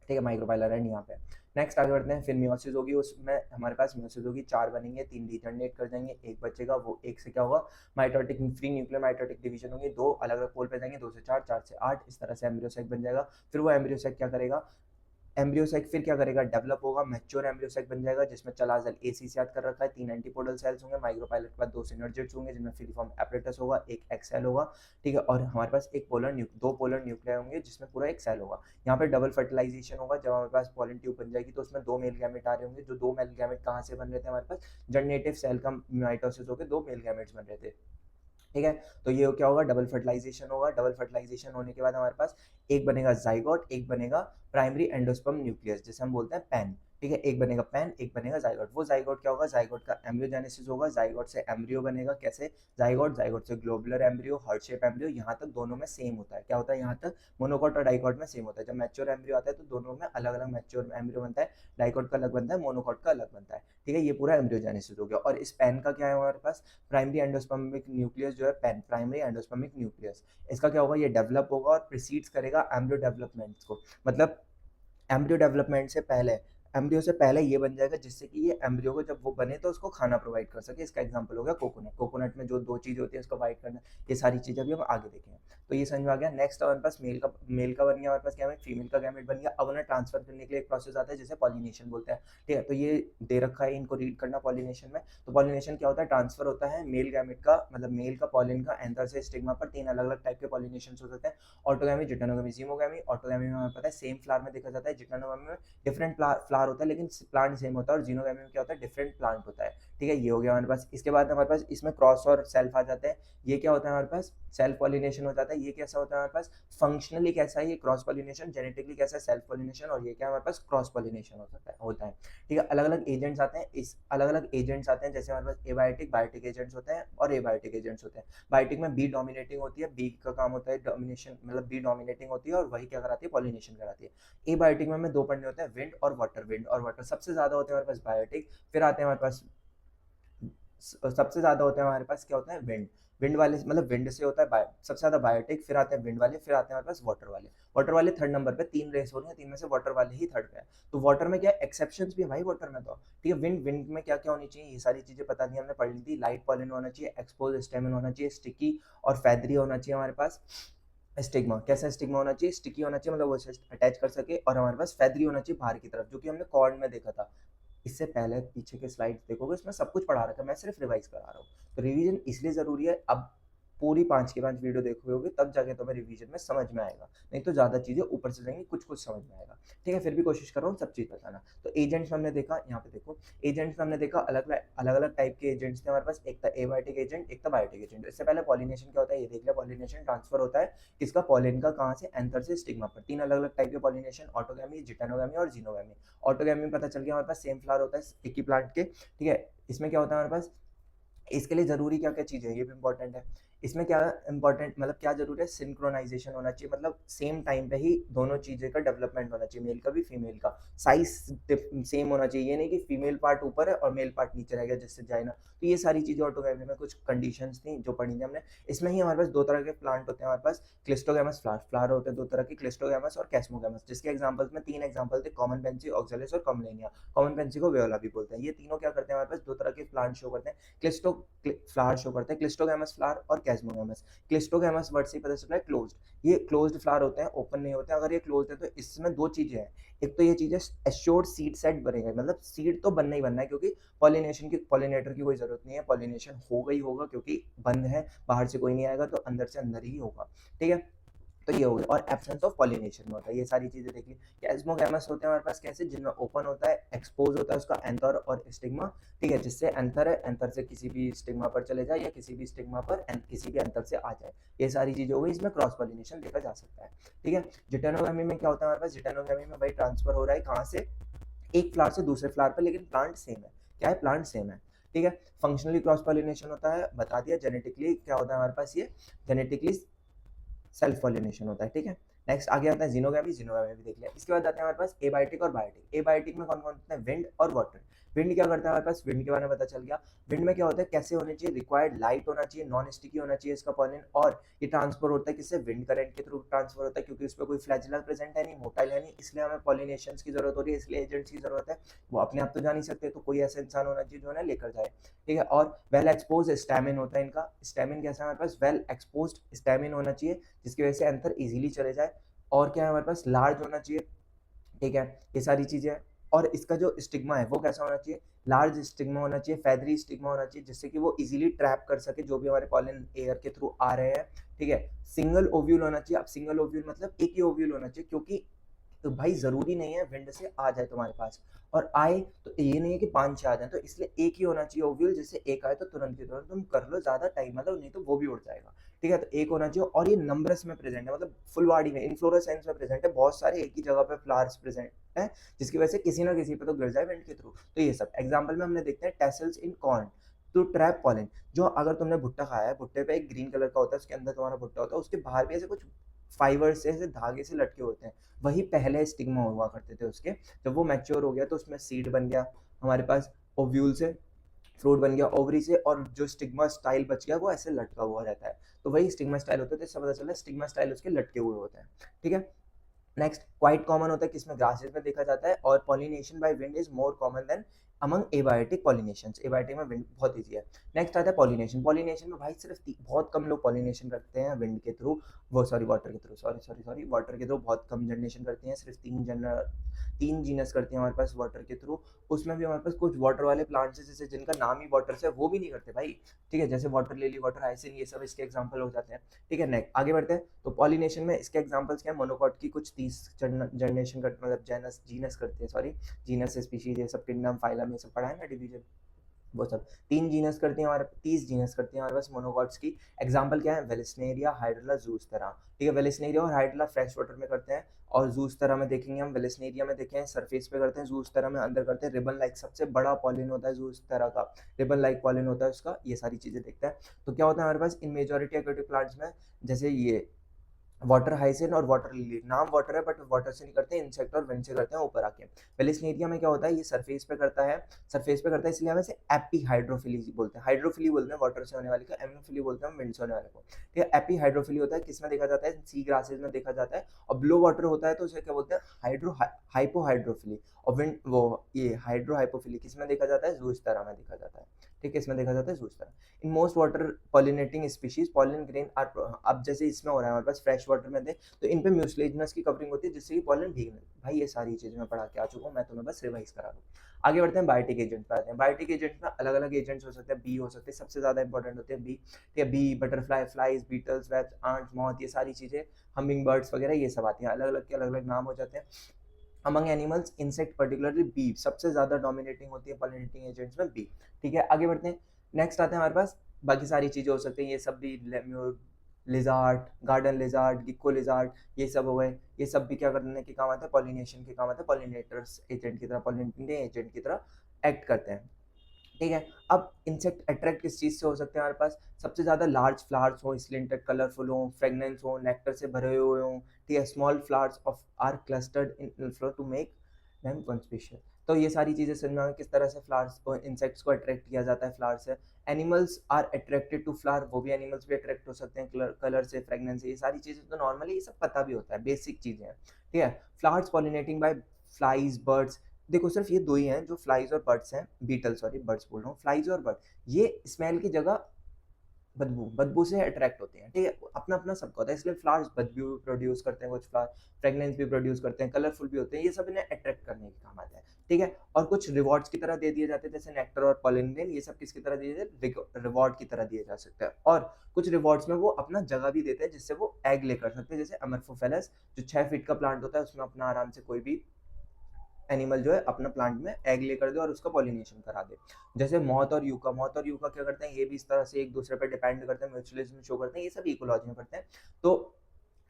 ठीक है, माइक्रोपाइलर एंड यहाँ पे। नेक्स्ट आगे बढ़ते हैं, फिर मियोसिस होगी, उसमें हमारे पास मियोसिस होगी, 4 बनेंगे, 3 डिजनरेट कर जाएंगे, एक बचेगा, वो एक से क्या होगा, mitotic free nuclear mitotic division होंगे, दो अलग अलग पोल पे जाएंगे, 2 से 4, 4 से 8, इस तरह से एम्ब्रियोसाइक बन जाएगा। फिर वो एम्ब्रियोसाइक क्या करेगा, एम्ब्रियोसाइक फिर क्या करेगा, डेवलप होगा, मैच्योर एम्ब्रियोसाइक बन जाएगा, जिसमें चलाजल एसी से याद कर रखा है, 3 एंटीपोडल सेल्स होंगे, माइक्रोपाइलर के बाद 2 सिनर्जिड्स होंगे जिनमें फिलीफॉर्म एपरेटस होगा, एक एक्सेल होगा, ठीक है, और हमारे पास दो पोलर न्यूक्लिया होंगे जिसमें पूरा एक सेल होगा। यहाँ पे डबल फर्टिलाइजेशन होगा, जब हमारे पास पॉलन ट्यूब बन जाएगी तो उसमें 2 मेल गैमेट आ रहे होंगे, जो 2 मेल गैमेट कहाँ से बन रहे थे हमारे पास, जनरेटिव सेल का माइटोसिस होकर 2 मेल गैमेट्स बन रहे थे, ठीक है। तो ये क्या होगा, डबल फर्टिलाइजेशन होगा, डबल फर्टिलाइजेशन होने के बाद हमारे पास एक बनेगा जाइगोट, एक बनेगा प्राइमरी एंडोस्पर्म न्यूक्लियस, जिसे हम बोलते हैं पैन, ठीक है, एक बनेगा पैन, एक बनेगा जाइगोट। वो जाइगोट क्या होगा, जाइगोट का एम्ब्रियोजेनेसिस होगा, जाइगोट से एम्ब्रियो बनेगा, कैसे, जाइगोट से globular embryo, heart shape embryo, यहाँ तक दोनों में सेम होता है, क्या होता है यहाँ तक, मोनोकॉट और डाइकॉट में सेम होता है। जब मैच्योर एम्ब्रियो आता है तो दोनों में अलग अलग मैच्योर एम्ब्रियो बनता है, डाइकॉट का अलग बनता है, मोनोकॉट का अलग बनता है, ठीक है, ये पूरा एम्ब्रियोजेनेसिस हो गया। और इस पैन का क्या है हमारे पास, प्राइमरी एंडोस्पर्मिक न्यूक्लियस जो है पैन, प्राइमरी एंडोस्पर्मिक न्यूक्लियस, इसका क्या होगा, ये डेवलप होगा और प्रिसीड्स करेगा एम्ब्रियो डेवलपमेंट को, मतलब एम्ब्रियो डेवलपमेंट से पहले, एम्ब्रियो से पहले ये बन जाएगा, जिससे कि ये एम्ब्रियो को जब वो बने तो उसको खाना प्रोवाइड कर सके। इसका एग्जांपल हो गया कोकोनट, कोकोनट में जो दो चीज़ होती है उसको वाइट करना, ये सारी चीज़ें भी हम आगे देखेंगे। तो ये समझ में आ गया। नेक्स्ट हमारे पास मेल का बन गया, हमारे पास क्या है, फीमेल का गैमेट बन गया। अब उन्हें ट्रांसफर करने के लिए एक प्रोसेस आता है जिसे पॉलिनेशन बोलते हैं, ठीक है। तो ये दे रखा है, इनको रीड करना पॉलिनेशन में। तो पॉलिनेशन क्या होता है, ट्रांसफर होता है मेल गैमेट का, मतलब मेल का पॉलिन का एंथर से स्टिग्मा पर। 3 अलग अलग टाइप के पॉलिनेशन हो सकते हैं, ऑटोगैमी, जिटानोगैमी, जीमोगैमी। ऑटोगैमी में हमें पता है सेम फ्लावर में देखा जाता है, जिटानोगैमी में डिफरेंट फ्लावर होता है लेकिन प्लांट सेम होता है, और जीनोगैमी में क्या होता है, डिफरेंट प्लांट होता है, ठीक है, ये हो गया हमारे पास। इसके बाद हमारे पास इसमें क्रॉस और सेल्फ आ जाते हैं। ये क्या होता है हमारे पास, सेल्फ पॉलिनेशन हो जाता है। ये कैसा होता है हमारे पास, फंक्शनली कैसा है ये क्रॉस पॉलिनेशन, जेनेटिकली कैसा है सेल्फ पॉलिनेशन, और ये क्या हमारे पास क्रॉस पॉलिनेशन होता है, ठीक है। अलग अलग एजेंट्स आते हैं, इस अलग अलग एजेंट्स आते हैं, जैसे हमारे पास एबायोटिक बायोटिक एजेंट्स होते हैं और एबायोटिक एजेंट्स होते हैं। बायोटिक में बी डोमिनेटिंग होती है, बी का काम होता है डोमिनेशन, मतलब बी डोमिनेटिंग होती है और वही क्या कराती है, पॉलिनेशन कराती है। एबायोटिक में हमें 2 पढ़ने होते हैं, विंड और वाटर। विंड और वाटर सबसे ज्यादा होते हैं हमारे पास बायोटिक, फिर आते हैं हमारे पास सबसे ज्यादा होते हैं हमारे पास क्या होता है, विंड। विंड वाले मतलब विंड से होता है सबसे ज्यादा बायोटिक, फिर आते हैं विंड वाले, फिर आते हैं हमारे पास वाटर वाले। वाटर वाले थर्ड नंबर पे, 3 रेस हो रही है, 3 में से वाटर वाले ही थर्ड पे है। तो वाटर में क्या एक्सेप्शंस भी है भाई वाटर में, तो ठीक है। विंड में क्या क्या होनी चाहिए, ये सारी चीजें पता दी हमने, पढ़ ली थी। लाइट पॉलिन होना चाहिए, एक्सपोज स्टेमन होना चाहिए, स्टिकी और फैदरी होना चाहिए हमारे पास। स्टिग्मा कैसा स्टिग्मा होना चाहिए, स्टिकी होना चाहिए, मतलब वो अटैच कर सके, और हमारे पास फैदरी होना चाहिए बाहर की तरफ, जो कि हमने कॉर्ड में देखा था। इससे पहले पीछे के स्लाइड्स देखोगे, इसमें सब कुछ पढ़ा रखा है, मैं सिर्फ रिवाइज करा रहा हूँ। तो रिवीजन इसलिए जरूरी है। अब पूरी 5 की 5 वीडियो देखोगे होगे तब जाके तुम्हें रिवीजन में समझ में आएगा, नहीं तो ज़्यादा चीज़ें ऊपर से जाएंगी, कुछ कुछ समझ में आएगा। ठीक है, फिर भी कोशिश कर रहा हूँ सब चीज़ बताना। तो एजेंट्स में हमने देखा, यहाँ पे देखो एजेंट्स में हमने देखा अलग अलग टाइप के एजेंट्स थे हमारे पास। एक था एबायोटिक एजेंट, एक था बायोटिक एजेंट। इससे पहले पॉलिनेशन क्या होता है ये देख लिया। पॉलिनेशन ट्रांसफर होता है किसका, पॉलिन का, कहाँ से, एंथर से स्टिग्मा पर। तीन अलग अलग टाइप के पॉलिनेशन, ऑटोगैमी, जिटेनोगैमी और जीनोगैमी। ऑटोगैमी में पता चल गया हमारे पास सेम फ्लावर होता है एक ही प्लांट के। ठीक है, इसमें क्या होता है हमारे पास, इसके लिए जरूरी क्या क्या चीज़ है ये भी इंपॉर्टेंट है। इसमें क्या इंपॉर्टेंट मतलब क्या जरूरी है, सिंक्रोनाइजेशन होना चाहिए, मतलब सेम टाइम पे ही दोनों चीज़ें का डेवलपमेंट होना चाहिए, मेल का भी फीमेल का। साइज सेम होना चाहिए, ये नहीं कि फीमेल पार्ट ऊपर है और मेल पार्ट नीचे रह गया जिससे जाए ना। तो ये सारी चीज़ें ऑटोगैमी में कुछ कंडीशंस थी जो पढ़ी थी हमने। इसमें ही हमारे पास दो तरह के प्लांट होते हैं हमारे पास, क्लिस्टोगैमस फ्लावर होते हैं दो तरह के, क्लिस्टोगैमस और कैस्मोगैमस, जिसके एग्जांपल्स में तीन एग्जांपल थे, कॉमन पेंसी, ऑक्सैलिस और कॉमलेनिया। कॉमन पेंसी को वेओला भी बोलते हैं। ये तीनों क्या करते हैं हमारे पास, दो तरह के प्लांट शो करते हैं, क्लिस्टो फ्लावर शो करते हैं, क्लिस्टोगैमस फ्लावर और कैस्मोगैमस। क्लिस्टोगैमस वर्ड से पता चल रहा है क्लोज्ड। ये क्लोज्ड फ्लावर होते हैं, ओपन नहीं होते हैं। अगर ये क्लोज्ड है तो इसमें दो चीजें हैं, एक तो ये चीज है एश्योर्ड सीड सेट बनेगा, मतलब सीड तो बनना ही बनना है, क्योंकि पॉलिनेटर की कोई जरूरत नहीं है, पॉलिनेशन होगा ही होगा, क्योंकि बंद है, बाहर से कोई नहीं आएगा तो अंदर से अंदर ही होगा। ठीक है, तो ये हो गया। और एब्सेंस ऑफ पॉलिनेशन में होता है, ये सारी चीजें देखिए। कैस्मोगैमस होते हैं हमारे पास कैसे, जिनमें ओपन होता है, एक्सपोज होता है उसका एंथर और स्टिग्मा। ठीक है, जिससे एंथर है, एंथर से किसी भी स्टिग्मा पर चले जाए या किसी भी स्टिग्मा पर किसी भी एंथर से आ जाए। ये सारी चीजें हो गई, इसमें क्रॉस पॉलिनेशन देखा जा सकता है। ठीक है, जिटेनोगैमी में क्या होता है हमारे पास, जिटेनोगैमी में भाई ट्रांसफर हो रहा है कहाँ से, एक फ्लावर से दूसरे फ्लावर पर, लेकिन प्लांट सेम है। क्या है, प्लांट सेम है। ठीक है, फंक्शनली क्रॉस पॉलिनेशन होता है, बता दिया। जेनेटिकली क्या होता है हमारे पास, ये जेनेटिकली सेल्फ पॉलिनेशन होता है। ठीक है, नेक्स्ट आगे आता है जीनोगैमी। जीनोगैमी भी देख लिया। इसके बाद आते हैं हमारे पास एबायोटिक और बायोटिक। एबायोटिक में कौन कौन होते हैं, विंड और वाटर। विंड क्या करता है हमारे पास, विंड के बारे में पता चल गया। विंड में क्या होता है, कैसे होने चाहिए, रिक्वायर्ड लाइट होना चाहिए, नॉन स्टिकी होना चाहिए इसका पॉलन, और ये ट्रांसफर होता है किससे, विंड करंट के थ्रू ट्रांसफर होता है, क्योंकि उस पर कोई फ्लैजिला प्रेजेंट है नहीं, मोटाइल है नहीं, इसलिए हमें पॉलिनेशन की जरूरत हो रही है, इसलिए एजेंट्स की जरूरत है। वो अपने आप तो जा नहीं सकते, तो कोई ऐसा इंसान होना चाहिए जो है लेकर जाए। ठीक है, और वेल एक्सपोज स्टैमिन होता है इनका। स्टैमिन कैसा है हमारे पास, वेल एक्सपोज स्टैमिन होना चाहिए, जिसकी वजह से एंथर इजीली चले जाए। और क्या है हमारे पास, लार्ज होना चाहिए। ठीक है, ये सारी चीजें हैं। और इसका जो स्टिग्मा है वो कैसा होना चाहिए, लार्ज स्टिग्मा होना चाहिए, फेदरी स्टिग्मा होना चाहिए, जिससे कि वो इजीली ट्रैप कर सके जो भी हमारे पॉलन एयर के थ्रू आ रहे हैं। ठीक है, सिंगल ओव्यूल होना चाहिए। अब सिंगल ओव्यूल मतलब एक ही ओव्यूल होना चाहिए, क्योंकि तो भाई जरूरी नहीं है विंड से आ जाए तुम्हारे पास, और आए तो ये नहीं है कि 5-6 आ जाए, तो इसलिए एक ही होना चाहिए ओव्यूल, जिससे एक आए तो तुरंत की तुरंत तुम कर लो, ज्यादा टाइम मतलब, नहीं तो वो भी उड़ जाएगा। ठीक है, तो एक होना चाहिए, और ये नंबरस में प्रेजेंट है, मतलब फुल बॉडी में, इनफ्लोरेसेंस में प्रेजेंट है, बहुत सारे एक ही जगह पे फ्लावर्स प्रेजेंट है, जिसकी वजह से किसी ना किसी पे तो गिर जाए विंड के थ्रू। तो ये सब एग्जाम्पल में हमने देखते हैं tassels in corn to trap pollen. जो अगर तुमने भुट्टा खाया है, भुट्टे पे एक ग्रीन कलर का होता है, उसके अंदर तुम्हारा भुट्टा होता है, उसके बाहर भी ऐसे कुछ फाइबर से, ऐसे धागे से लटके होते हैं, वही पहले स्टिग्मा हुआ करते थे उसके। जब वो मैच्योर हो गया तो उसमें सीड बन गया हमारे पास, ओव्यूल से फ्रूट बन गया, ओवरी से, और जो स्टिग्मा स्टाइल बच गया वो ऐसे लटका हुआ रहता है, तो वही स्टिग्मा स्टाइल होता है। तो इससे पता चला स्टिग्मा स्टाइल उसके लटके हुए होते हैं। ठीक है, नेक्स्ट क्वाइट कॉमन होता है किसमें, ग्रासेस में देखा जाता है, और pollination by wind is more common than among abiotic pollinations. Abiotic में विंड बहुत ईजी है। नेक्स्ट आता है पॉलिनेशन। पॉलिनेशन में भाई सिर्फ बहुत कम लोग पॉलिनेशन करते हैं विंड के थ्रू, वो सॉरी वाटर के थ्रू, सॉरी वाटर के थ्रू बहुत कम जनरेशन करते हैं, सिर्फ तीन जीनस करते हैं हमारे पास वाटर के थ्रू। उसमें भी हमारे पास कुछ वाटर वाले प्लांट्स है, जैसे जिनका नाम ही वाटर से, वो भी नहीं करते भाई। ठीक है, जैसे वाटर लिली, वाटर हाइसिन, ये सब इसके एग्जाम्पल हो जाते हैं। ठीक है, नेक्स्ट आगे बढ़ते हैं। तो पॉलिनेशन में इसके एग्जांपल्स क्या है, मोनोकॉट की कुछ 30 जनरेशन कर, मतलब जीनस करते हैं, सॉरी जीनस स्पीशीज, ये सब किंगडम फाइलम ये सब पढ़ा है ना, डिवीजन, वो सब 3 जीनस करती हैं हमारे, 30 जीनस करती हैं हमारे पास मोनोकॉट्स की। एग्जांपल क्या है, वेलिस्नेरिया, हाइड्रोला, जूस्टेरा। ठीक है, वेलिस्नेरिया और हाइड्रोला फ्रेश वाटर में करते हैं, और जूस्टेरा में देखेंगे हम, वेलिस्नेरिया में देखें सरफेस पे करते हैं, जूस्टेरा में अंदर करते हैं। रिबन लाइक सबसे बड़ा पॉलिन होता है जूस्टेरा का, रिबन लाइक पॉलिन होता है उसका। ये सारी चीजें देखते हैं। तो क्या होता है हमारे पास इन मेजोरिटी एक्वेटिक प्लांट्स में, जैसे ये वाटर हाइसिन और वाटर लिली, नाम वाटर है बट वाटर से नहीं करते, इंसेक्ट और विंड से करते हैं ऊपर आके। वेलिस्नेरिया में क्या होता है, ये सरफेस पे करता है, सरफेस पे करता है, इसलिए हम इसे एपी हाइड्रोफिली बोलते हैं। हाइड्रोफिली बोलते हैं वाटर से होने वाले को, एमोफिली बोलते हैं विंड से होने वाले को। ठीक है, एपी हाइड्रोफिली होता है, किसमें देखा जाता है, सी ग्रासेज में देखा जाता है। और ब्लो वाटर होता है तो उसे क्या बोलते हैं, हाइपो हाइड्रोफिली। और विंड वो ये हाइड्रो हाइपोफिली किसमें देखा जाता है, जूस्टेरा में देखा जाता है। ठीक है, इसमें देखा जाता है जूस तरह। In most water pollinating species pollen grain are, अब जैसे इसमें हो रहा है हमारे पास फ्रेश वाटर में दे तो इन पे म्यूसिलेजिनस की कवरिंग होती है जिससे कि पॉलन भीगने। भाई ये सारी चीजें मैं पढ़ा के आ चुका हूँ, मैं तुम्हें बस रिवाइज करा दूँ। आगे बढ़ते हैं बायोटिक एजेंट पे आते हैं। बायोटिक एजेंट्स में अलग अलग एजेंट्स हो सकते हैं, बी हो सकते हैं, सबसे ज्यादा इंपॉर्टेंट होते हैं बी। ठीक है, bee, butterfly, flies, beetles, wasps, ant, moth, ये सारी चीजें, हमिंग बर्ड्स वगैरह ये सब आती हैं, अलग अलग के अलग अलग नाम हो जाते हैं। Among animals insect particularly bee सबसे ज्यादा डोमिनेटिंग होती है पॉलिनेटिंग एजेंट्स में बी। ठीक है, आगे बढ़ते हैं। नेक्स्ट आते हैं हमारे पास बाकी सारी चीजें हो सकती हैं, ये सब भी lemur, lizard, garden lizard, gecko lizard, ये सब हो गए। ये सब भी क्या करने के काम आते हैं, पॉलिनेशन के काम आते हैं, पॉलिनेटर्स एजेंट की तरह, पॉलिनेटिंग एजेंट की तरह एक्ट करते हैं। ठीक है, अब इंसेक्ट अट्रैक्ट किस चीज से हो सकते हैं हमारे पास, सबसे ज्यादा लार्ज फ्लावर्स हो, स्लिंटेड, कलरफुल हो, फ्रेगनेंस हो, नेक्टर से भरे हुए हो। ठीक है, small flowers of are clustered in floor to make them conspicuous. तो ये सारी चीजें समझ में आ गई किस तरह से फ्लावर्स को, इंसेक्ट्स को अट्रैक्ट किया जाता है फ्लावर से। Animals are attracted to flower, वो भी एनिमल्स भी अट्रैक्ट हो सकते हैं कलर से, फ्रेगनेंस से, ये सारी चीजें तो नॉर्मली ये सब पता भी होता है, बेसिक चीजें हैं। ठीक है, flowers pollinating by flies, birds. देखो सिर्फ ये दो ही हैं जो फ्लाइज और बर्ड्स हैं, बीटल सॉरी बर्ड्स बोल रहा हूँ, फ्लाइज और बर्ड, ये स्मेल की जगह बदबू बदबू से अट्रैक्ट होते हैं। ठीक है, अपना अपना सबका होता है, इसलिए फ्लावर्स बदबू भी प्रोड्यूस करते हैं, कुछ फ्लावर फ्रेगनेंस भी प्रोड्यूस करते हैं, कलरफुल भी होते हैं, ये सब इन्हें अट्रैक्ट करने के काम आता है। ठीक है, और कुछ रिवॉर्ड्स की तरह दे दिए जाते हैं, जैसे नेक्टर और पॉलिन, ये सब किसकी तरह दिए जाते हैं, रिवॉर्ड की तरह दिए जा सकते हैं। और कुछ रिवॉर्ड्स में वो अपना जगह भी देते हैं जिससे वो एग ले कर सकते हैं, जैसे अमरफोफेलस जो 6 फीट का प्लांट होता है, उसमें अपना आराम से कोई भी एनिमल जो है अपना प्लांट में एग लेकर दे और उसका पॉलिनेशन करा दे। जैसे मॉथ और यूका, मॉथ और यूका क्या करते हैं, ये भी इस तरह से एक दूसरे पर डिपेंड करते हैं, म्यूचुअलिज्म शो करते हैं, ये सब इकोलॉजी में करते हैं। तो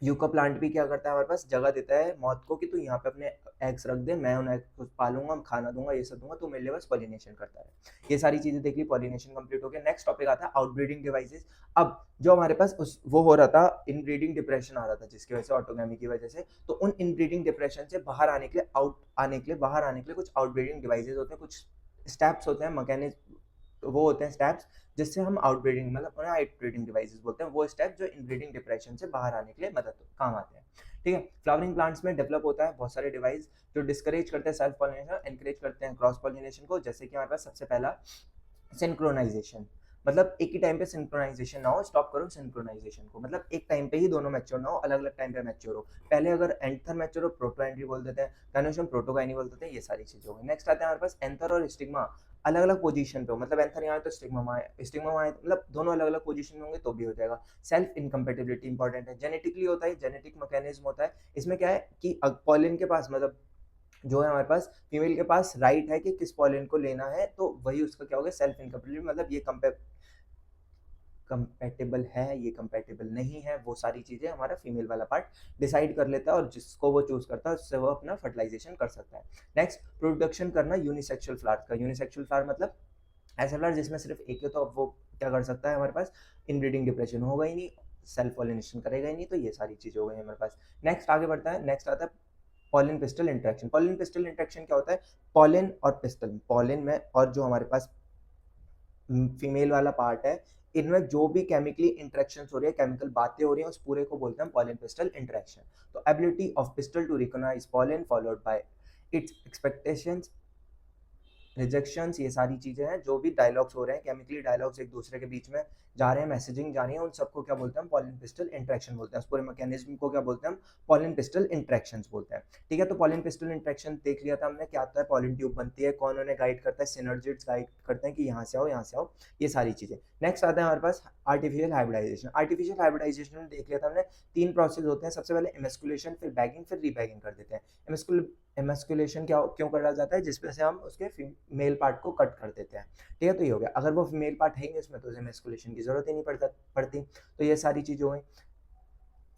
यूका प्लांट भी क्या करता है, हमारे पास जगह देता है मॉथ को कि तू यहाँ पे अपने एग्स रख दे, मैं उन एग्स को पालूंगा, खाना दूंगा, ये सब दूंगा, तो मेरे लिए बस पॉलिनेशन करता है। ये सारी चीजें देख ली, पॉलिनेशन कंप्लीट हो गया। नेक्स्ट टॉपिक आता है आउटब्रीडिंग डिवाइसेस। अब जो हमारे पास उस वो हो रहा था, इनब्रीडिंग डिप्रेशन आ रहा था जिसकी वजह से, ऑटोगैमी की वजह से, तो उन इनब्रीडिंग डिप्रेशन से बाहर आने के लिए, बाहर आने के लिए कुछ आउटब्रीडिंग डिवाइसेस होते हैं, कुछ स्टेप्स होते हैं, मैकेनिज्म, वो होते हैं स्टेप्स जिससे हम आउटब्रीडिंग, मतलब उन्हें आउटब्रीडिंग डिवाइसेस बोलते हैं, वो स्टेप जो इनब्रीडिंग डिप्रेशन से बाहर आने के लिए मदद काम आते हैं। ठीक है, फ्लावरिंग प्लांट्स में डेवलप होता है बहुत सारे डिवाइस जो डिस्करेज करते हैं सेल्फ पॉलिनेशन, एनकरेज करते हैं क्रॉस पॉलिनेशन को, जैसे कि हमारे पास सबसे पहला सिंक्रोनाइजेशन, मतलब एक ही टाइम पे सिंक्रोनाइजेशन ना हो, स्टॉप करो सिंक्रोनाइजेशन को, मतलब एक टाइम पे ही दोनों मैच्योर ना हो, अलग अलग टाइम पे मैच्योर हो। पहले अगर एंथर मैच्योर हो, प्रोटो एंट्री बोल देते हैं, काइनोशियम प्रोटोगाइनी बोल देते हैं, ये सारी चीजें हो गई। नेक्स्ट आते हैं हमारे पास एंथर और स्टिग्मा, अलग अलग पोजीशन पे हो, मतलब एंथर यहाँ है तो स्टिग्मा है, स्टिग्मा आए मतलब दोनों अलग अलग पोजीशन में होंगे तो भी हो जाएगा। सेल्फ इनकम्पेटिबिलिटी इंपॉर्टेंट है, जेनेटिकली होता है, जेनेटिक मैकेनिज्म होता है। इसमें क्या है कि पॉलिन के पास, मतलब जो है हमारे पास फीमेल के पास राइट है कि किस पॉलिन को लेना है, तो वही उसका क्या हो गया, सेल्फ इनकम्पेटिबिलिटी, मतलब ये कंपेटेबल है, ये कंपेटेबल नहीं है, वो सारी चीजें हमारा फीमेल वाला पार्ट डिसाइड कर लेता है, और जिसको वो चूज करता है उससे वो अपना फर्टिलाइजेशन कर सकता है। नेक्स्ट, प्रोडक्शन करना यूनिसेक्सुअल फ्लावर का। यूनिसेक्सुअल फ्लावर मतलब ऐसा फ्लावर जिसमें सिर्फ एक ही, तो अब वो क्या कर सकता है, हमारे पास इनब्रीडिंग डिप्रेशन होगा ही नहीं, सेल्फ पॉलिनेशन करेगा ही नहीं, तो ये सारी चीजें हो गई हमारे पास। नेक्स्ट आगे बढ़ता है, नेक्स्ट आता है pollen pistil interaction. Pollen pistil interaction क्या होता है, पॉलिन और पिस्टल, पॉलिन में और जो हमारे पास फीमेल वाला पार्ट है, इनमें जो भी केमिकली इंटरेक्शन हो रही है, केमिकल बातें हो रही हैं, उस पूरे को बोलते हैं पॉलिन पिस्टल इंटरेक्शन। तो ability of pistil to recognise pollen followed by its expectations, rejections, ये सारी चीजें हैं, जो भी डायलॉग्स हो रहे हैं, केमिकली डायलॉग्स एक दूसरे के बीच में जा रहे हैं, मैसेजिंग जा रही है, उन सबको क्या बोलते हैं, पॉलिन पिस्टल इंटरेक्शन बोलते हैं। उस पूरे मैकेनिज्म को क्या बोलते हैं, हम पॉलिन पिस्टल इंटरेक्शंस बोलते हैं। ठीक है, तो पॉलिन पिस्टल इंटरेक्शन देख लिया था हमने, क्या आता है, पॉलिन ट्यूब बनती है, कौन उन्हें गाइड करता है, सिनर्जिड्स गाइड करते हैं कि यहाँ से आओ, यहाँ से आओ, ये सारी चीजें। नेक्स्ट आता है हमारे पास आर्टिफिशियल हाइब्रिडाइजेशन। आर्टिफिशियल हाइब्रिडाइजेशन में देख लिया था हमने, 3 प्रोसेस होते हैं, सबसे पहले एमेस्कुलेशन, फिर बैगिंग, फिर रीबैगिंग कर देते हैं। एमेस्कुलेशन क्या क्यों करा जाता है, जिसमें से हम उसके मेल पार्ट को कट कर देते हैं। ठीक है, तो ये हो गया, अगर वो मेल पार्ट है ही नहीं उसमें तो एमेस्कुलेशन की जरूरत ही नहीं पड़ती। तो ये सारी चीजें हुई।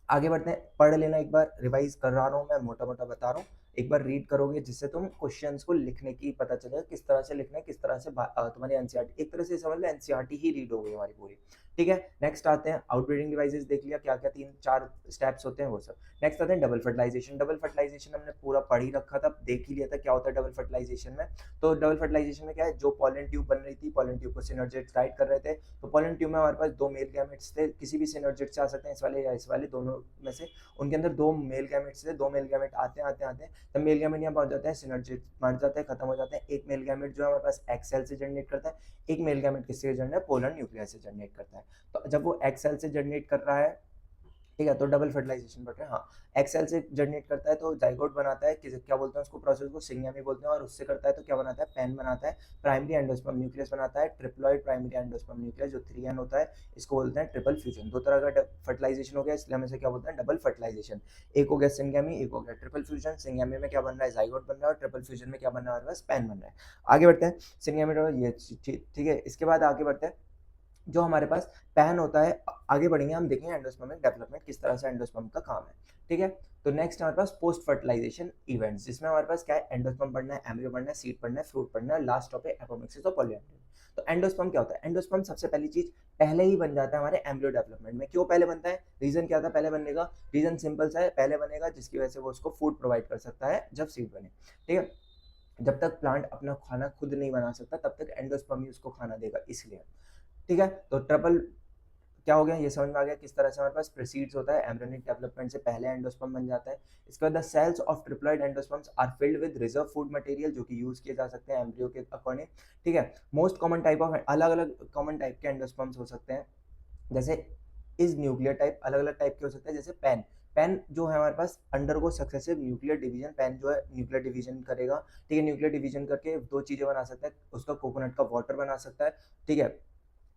आगे बढ़ते हैं, पढ़ लेना एक बार, रिवाइज कर रहा हूँ मैं, मोटा मोटा बता रहा हूँ, एक बार रीड करोगे जिससे तुम क्वेश्चंस को लिखने की पता चलेगा किस तरह से लिखना है, किस तरह से तुम्हारी एनसीईआरटी, एक तरह से समझ लो एनसीईआरटी ही रीड हो गई हमारी पूरी। ठीक है। नेक्स्ट आते हैं आउटब्रीडिंग डिवाइसेस, देख लिया क्या क्या 3-4 स्टेप्स होते हैं वो सब। नेक्स्ट आते हैं डबल फर्टिलाइजेशन। डबल फर्टिलाइजेशन हमने पूरा पढ़ ही रखा था, देख ही लिया था क्या होता है डबल फर्टिलाइजेशन में। तो डबल फर्टिलाइजेशन में क्या है, जो पॉलन ट्यूब बन रही थी, पॉलन ट्यूब को सिनर्जिड्स गाइड कर रहे थे। तो पॉलन ट्यूब में हमारे पास 2 मेल गैमेट्स थे, किसी भी सिनर्जिड से आ सकते हैं, इस वाले या इस वाले, दोनों में से। उनके अंदर 2 मेल गैमेट्स थे, 2 मेल गैमेट आते हैं आते आते हैं तब मेल गैमेट यहाँ पहुंच जाते हैं, सिनर्जिड मर जाते हैं, खत्म हो जाते हैं। एक मेल गैमेट जो है हमारे पास एक्स सेल से जनरेट करता है, एक मेल गैमेट किससे जनरेट है, पोलर न्यूक्लियस से जनरेट करता है। तो जब वो एक्स सेल से जनरेट कर रहा है, ठीक है, तो डबल फर्टिलाइजेशन बढ़ रहा है। हाँ, एक्सेल से जनरेट करता है तो जाइगोट बनाता है, क्या बोलते हैं उसको, प्रोसेस को सिंगेमी बोलते हैं। और उससे करता है तो क्या बनाता है, पैन बनाता है, प्राइमरी एंडोस्पर्म न्यूक्लियस बनाता है, ट्रिप्लॉइड प्राइमरी एंडोस्पर्म न्यूक्लियस जो 3n होता है, इसको बोलते हैं ट्रिपल फ्यूजन। 2 तरह का फर्टिलाइजेशन हो गया, इसलिए हम इसे क्या बोलते हैं, डबल फर्टिलाइजेशन। एक हो गया सिंगेमी, एक हो गया ट्रिपल फ्यूजन। सिंगेमी में क्या बन रहा है, जाइगोट बन रहा है, और ट्रिपल फ्यूजन में क्या बन रहा है, बस पैन बन रहा है। आगे बढ़ते हैं, सिंगेमी ये ठीक है। इसके बाद आगे बढ़ते हैं, जो हमारे पास पैन होता है, आगे बढ़ेंगे हम, देखेंगे एंडोस्पर्मिक डेवलपमेंट किस तरह से एंडोस्पर्म का काम है, ठीक है। तो नेक्स्ट हमारे पास पोस्ट फर्टिलाइजेशन इवेंट्स, जिसमें हमारे पास क्या है, एंडोस्पर्म बढ़ना है, एम्ब्रियो बढ़ना है, सीड बढ़ना है, फ्रूट बढ़ना है, लास्ट स्टॉप है एपोमिक्सिस और पॉलीएंड्री। तो एंडोस्पर्म क्या होता है, एंडोस्पर्म सबसे पहली चीज पहले ही बन जाता है हमारे एम्ब्रियो डेवलपमेंट में। क्यों पहले बनता है, रीजन क्या था पहले बनने का, रीजन सिंपल सा है, पहले बनेगा जिसकी वजह से वो उसको फूड प्रोवाइड कर सकता है जब सीड बने, ठीक है। जब तक प्लांट अपना खाना खुद नहीं बना सकता तब तक एंडोस्पर्म ही उसको खाना देगा, इसलिए, ठीक है। तो ट्रिपल क्या हो गया, ये समझ में आ गया किस तरह से हमारे पास प्रीसीड्स होता है, एम्ब्रियोनिक डेवलपमेंट से पहले एंडोस्पर्म बन जाता है। इसके बाद the cells of triploid endosperms are filled with reserve food material, जो कि यूज किए जा सकते हैं एम्ब्रियो के अकॉर्डिंग, ठीक है। मोस्ट कॉमन टाइप ऑफ, अलग अलग कॉमन टाइप के एंडोस्पर्म्स हो सकते हैं, जैसे इज न्यूक्लियर टाइप, अलग अलग टाइप के हो सकते हैं, जैसे पैन। पैन जो है हमारे पास अंडर को सक्सेसिव न्यूक्लियर डिवीजन, पैन जो है न्यूक्लियर डिवीजन करेगा, ठीक है। न्यूक्लियर डिवीजन करके 2 चीजें बना सकता है, उसका कोकोनट का वाटर बना सकता है, ठीक है।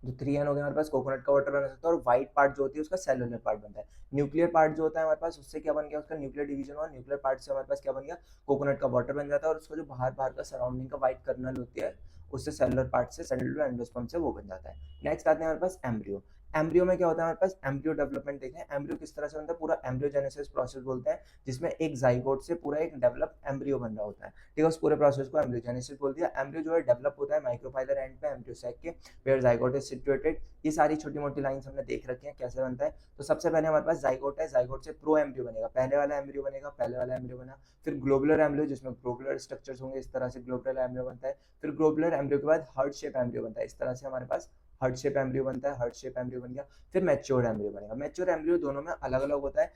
जो 3n हो गया हमारे पास, कोकोनट का वाटर बना सकता है, और व्हाइट पार्ट जो होती है उसका सेलुलर पार्ट बनता है। न्यूक्लियर पार्ट जो होता है हमारे पास, उससे क्या बन गया, उसका न्यूक्लियर डिवीजन हुआ, न्यूक्लियर पार्ट से हमारे पास क्या बन गया, कोकोनट का वाटर बन जाता है, और उसका जो बाहर बाहर का सराउंडिंग का व्हाइट कर्नल होती है, उससे सेलुलर पार्ट से, सेलुलर एंडोस्पर्म से वो बन जाता है। नेक्स्ट आते हैं हमारे पास एम्ब्रियो। एम्ब्रियो में क्या होता है हमारे पास, एम्ब्रियो डेवलपमेंट देखें, एम्ब्रियो किस तरह से बनता है, पूरा एम्ब्रियोजेनेसिस प्रोसेस बोलते हैं, जिसमें एक जाइगोट से पूरा एक डेवलप एम्ब्रियो बन रहा होता है, ठीक है। उस पूरे प्रोसेस को एम्ब्रियोजेनेसिस बोल दिया। एम्ब्रियो जो है डेवलप होता है माइक्रोफाइलर एंड पे एम्ब्रियो सैक के, वेयर जाइगोट इज सिचुएटेड। ये सारी छोटी मोटी लाइंस हमने देख रखी हैं कैसे बनता है। तो सबसे पहले हमारे पास जाइगोट है, जाइगोट से प्रो एम्ब्रियो बनेगा, पहले वाला एम्ब्रियो बनेगा, पहले वाला एम्ब्रियो बना। फिर ग्लोबुलर एम्ब्रियो, जिसमें ग्लोबुलर स्ट्रक्चर्स होंगे, इस तरह से ग्लोबुलर एम्ब्रियो बनता है। फिर ग्लोबुलर एम्ब्रियो के बाद हार्ट शेप एम्ब्रियो बनता है, इस तरह से हमारे पास हार्ट शेप एम्ब्रियो बनता है, हार्ट शेप एम्ब्रियो बन गया। फिर मैच्योर एम्ब्रियो बनेगा। मैच्योर एम्ब्रियो दोनों में अलग अलग होता है,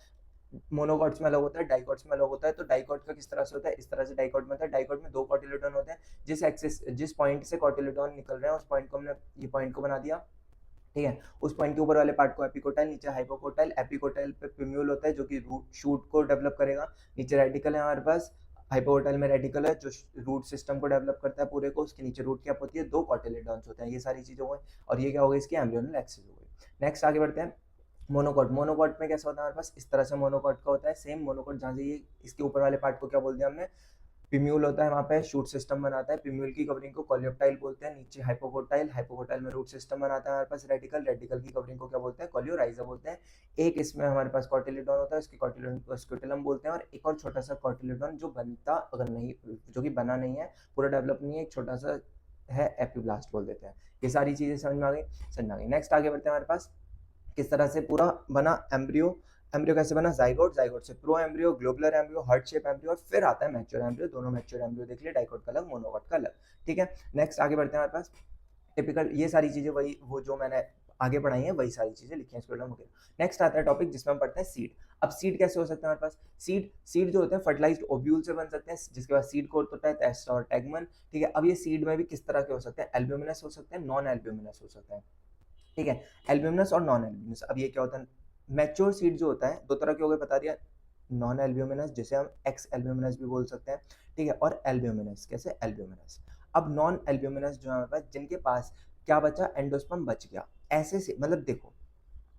मोनोकॉट्स में अलग होता है, डाइकॉट्स में अलग होता है। तो डाइकॉट का किस तरह से होता है, इस तरह से डाइकॉट में होता है। डाइकॉट में 2 कॉटिलेडोन होते हैं, जिस पॉइंट से कॉटिलेडोन निकल रहे हैं उस पॉइंट को हमने, ये पॉइंट को बना दिया, ठीक है। उस पॉइंट के ऊपर वाले पार्ट को एपिकोटाइल, नीचे हाइपोकोटाइल। एपिकोटाइल पे पिम्यूल होता है जो कि रूट शूट को डेवलप करेगा। नीचे रेडिकल है हमारे पास, हाइपोकोटाइल में रेडिकल है जो रूट सिस्टम को डेवलप करता है पूरे को। उसके नीचे रूट कैप होती है, 2 कॉटिलेडॉन्स होते हैं। ये सारी चीजें हो गई, और ये क्या हो गई, इसकी एम्ब्रियोनल एक्सिस हो गई। नेक्स्ट आगे बढ़ते हैं, मोनोकॉट। मोनोकॉट में कैसा होता है हमारे पास, इस तरह से मोनोकॉट का होता है सेम मोनोकॉट, जहाँ से ये इसके ऊपर वाले पार्ट को क्या बोल दिया हमने, पिम्यूल होता है, वहाँ पे शूट सिस्टम बनाता है। पिम्यूल की कवरिंग को कॉलियोप्टाइल बोलते हैं। नीचे हाइपोकोटाइल, हाइपोकोटाइल में रूट सिस्टम बनाता है हमारे पास रेडिकल, रेडिकल की कवरिंग को क्या बोलते हैं, कॉलियोराइजा बोलते हैं। एक इसमें हमारे पास कॉटिलेडॉन होता है, उसकी कॉटिलेडॉन को स्क्यूटेलम बोलते हैं। और एक और छोटा सा कॉटिलेडॉन जो बनता अगर नहीं, जो कि बना नहीं है, पूरा डेवलप नहीं है, एक छोटा सा है, एपिब्लास्ट बोल देते हैं। ये सारी चीजें समझ में आ गई, समझ में आ गई। नेक्स्ट आगे बढ़ते हैं, हमारे पास किस तरह से पूरा बना एम्ब्रियो। एम्ब्रियो कैसे बना, जाइगोट, जाइगोट से pro embryo, globular embryo, heart shape embryo, और फिर आता है मैच्योर एम्ब्रियो। दोनों मैच्योर एम्ब्रियो देख लिए, डाइकोट का अलग, मोनोकॉट का अलग, ठीक है। नेक्स्ट आगे बढ़ते हैं, हमारे पास टिपिकल, ये सारी चीजें वही, वो जो मैंने आगे पढ़ाई है वही सारी चीजें लिखी हैं इस प्रोग्राम में। नेक्स्ट आता है टॉपिक जिसमें हम पढ़ते हैं सीड। अब सीड कैसे हो सकते हैं हमारे पास, सीड सीड जो होते हैं फर्टिलाइज्ड ओव्यूल से बन सकते हैं, जिसके बाद सीड कोट होता है टेस्टा और टैगमन, ठीक है। अब ये सीड में भी किस तरह के हो सकते हैं, एल्ब्यूमिनस हो सकते हैं, नॉन एल्ब्यूमिनस हो सकते हैं, ठीक है। एल्ब्यूमिनस और नॉन एल्ब्यूमिनस, अब ये क्या होता है, मैच्योर सीड जो होता है 2 तरह के हो गए, बता दिया। नॉन एल्ब्यूमिनस, जिसे हम एक्स एल्ब्यूमिनस भी बोल सकते हैं, ठीक है। और एल्ब्यूमिनस, कैसे, एल्ब्यूमिनस। अब नॉन एल्ब्यूमिनस जो है हमारे पास, जिनके पास क्या बचा, एंडोस्पर्म बच गया, ऐसे से, मतलब देखो,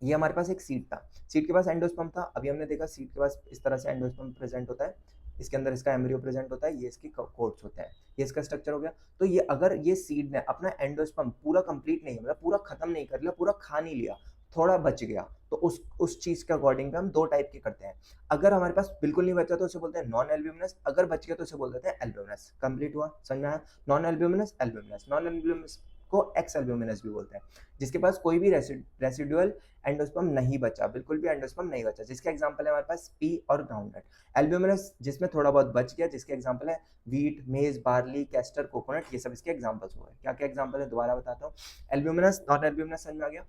ये हमारे पास एक सीड था, सीड के पास एंडोस्पर्म था। अभी हमने देखा सीड के पास इस तरह से एंडोस्पर्म प्रेजेंट होता है, इसके अंदर इसका एम्ब्रियो प्रेजेंट होता है, ये इसकी कोट्स होते हैं, ये इसका स्ट्रक्चर हो गया। तो ये अगर ये सीड ने अपना एंडोस्पर्म पूरा कंप्लीट नहीं, मतलब पूरा खत्म नहीं कर लिया, पूरा खा नहीं लिया, थोड़ा बच गया, तो उस चीज के अकॉर्डिंग पे हम 2 टाइप के करते हैं। अगर हमारे पास बिल्कुल नहीं बचा तो उसे बोलते हैं नॉन एल्ब्यूमिनस, अगर बच गया तो उसे बोल देते हैं एल्ब्यूमिनस। कंप्लीट हुआ, समझ में आया, non albuminous, albuminous. Non albuminous उसको एक्स एल्ब्यूमिनस भी बोलते हैं, जिसके पास कोई भी रेसिडुअल एंडोस्पर्म नहीं बचा, बिल्कुल भी एंडोस्पर्म नहीं बचा, जिसके एग्जांपल है हमारे पास पी और ग्राउंडनट। एल्ब्यूमिनस जिसमें थोड़ा बहुत बच गया, जिसके एग्जांपल है व्हीट, मेज, बार्ली, कैस्टर, कोकोनट, ये सब इसके एग्जांपल्स हो गए। क्या क्या एग्जांपल है दोबारा बताता हूँ। एल्ब्यूमिनस, नॉन एल्ब्यूमिनस समझ में आ गया,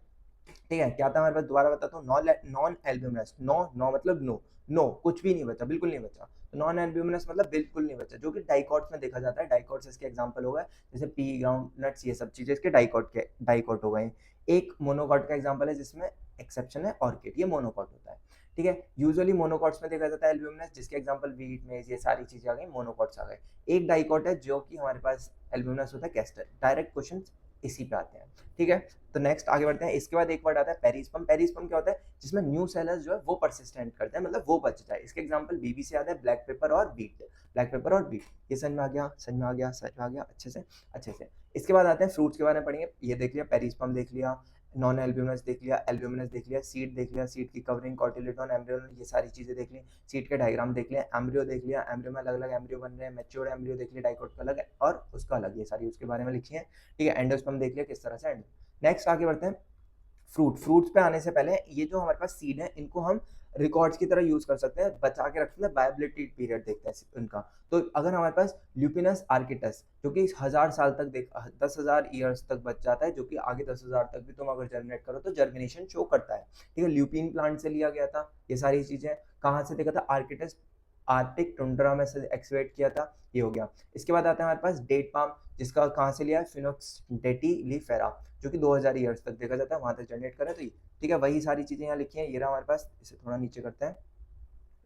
ठीक है। क्या था हमारे पास, दोबारा बताता हूँ। नॉन एल्ब्यूमिनस, नो मतलब नो कुछ भी नहीं बचा, बिल्कुल नहीं बचा। तो नॉन एल्ब्यूमिनस मतलब बिल्कुल नहीं बचा, जो कि डाइकॉट्स में देखा जाता है। डाइकॉट्स इसके एग्जांपल हो गए, जैसे पी, ग्राउंड नट्स, ये सब चीजें इसके डाइकॉट हो गए। एक मोनोकॉट का एग्जांपल है, जिसमें एक्सेप्शन है ऑर्किड, ये मोनोकॉट होता है, ठीक है। यूजुअली मोनोकॉट्स में देखा जाता है एल्ब्यूमिनस, जिसके एग्जांपल वीट, मेज, ये सारी चीजें आ गई, मोनोकॉट्स आ गए। एक डाइकॉट है जो कि हमारे पास एल्ब्यूमिनस होता है, कैस्टर। डायरेक्ट क्वेश्चन इसी पे आते हैं, ठीक है। तो नेक्स्ट आगे बढ़ते हैं। इसके बाद एक वर्ड आता है पेरिस्पर्म। पेरिस्पर्म क्या होता है, जिसमें न्यू सेलर्स जो है वो परसिस्टेंट करते हैं, मतलब वो बचता है। इसके एग्जांपल बीबी से याद है, ब्लैक पेपर और बीट। ब्लैक पेपर और बीट, ये समझ में आ गया, समझ में आ गया, समझ में आ गया अच्छे से। इसके बाद आते हैं फ्रूट्स के बारे में पढ़ेंगे। ये देख लिया, पेरिस्पर्म देख लिया, नॉन एल्ब्यूमिनस देख लिया, एल्ब्यूमिनस देख लिया, सीड देख लिया, सीड की कवरिंग, कॉटिलेडॉन, एम्ब्रियो, ये सारी चीजें देख ली। सीड के डायग्राम देख लिया, एम्ब्रियो देख लिया, एम्ब्रियो में अलग अलग एम्ब्रियो बन रहे हैं, मैच्योर्ड एम्ब्रियो देख लिया, डाइकोट का अलग है और उसका अलग, ये सारी उसके बारे में लिखी है, ठीक है। एंडोस्पर्म देख लिया किस तरह से। नेक्स्ट आगे बढ़ते हैं। फ्रूट्स पे आने से पहले, ये जो हमारे पास सीड है, इनको हम रिकॉर्ड्स की तरह यूज कर सकते हैं, बचा के रखते हैं, बायोबिलिटी पीरियड देखते हैं इनका। तो अगर हमारे पास ल्यूपिनस आर्किटस, जो कि 1000 साल तक 10,000 ईयर्स तक बच जाता है, जो कि आगे 10,000 तक भी तुम अगर जर्मिनेट करो तो जर्मिनेशन शो करता है, ठीक है। ल्यूपिन प्लांट से लिया गया था ये सारी चीजें। कहाँ से देखा था, आर्किटस आर्टिक टुंड्रा में से एक्सवेट किया था, ये हो गया। इसके बाद आता है हमारे पास डेट पाम, जिसका कहाँ से लिया है, फिनोक्स डेटिलीफेरा, जो कि 2000 ईयर्स तक देखा जाता है, वहां तक जनरेट करें, तो ये ठीक है। वही सारी चीजें यहाँ लिखी हैं, ये रहा हमारे पास। इसे थोड़ा नीचे करते हैं।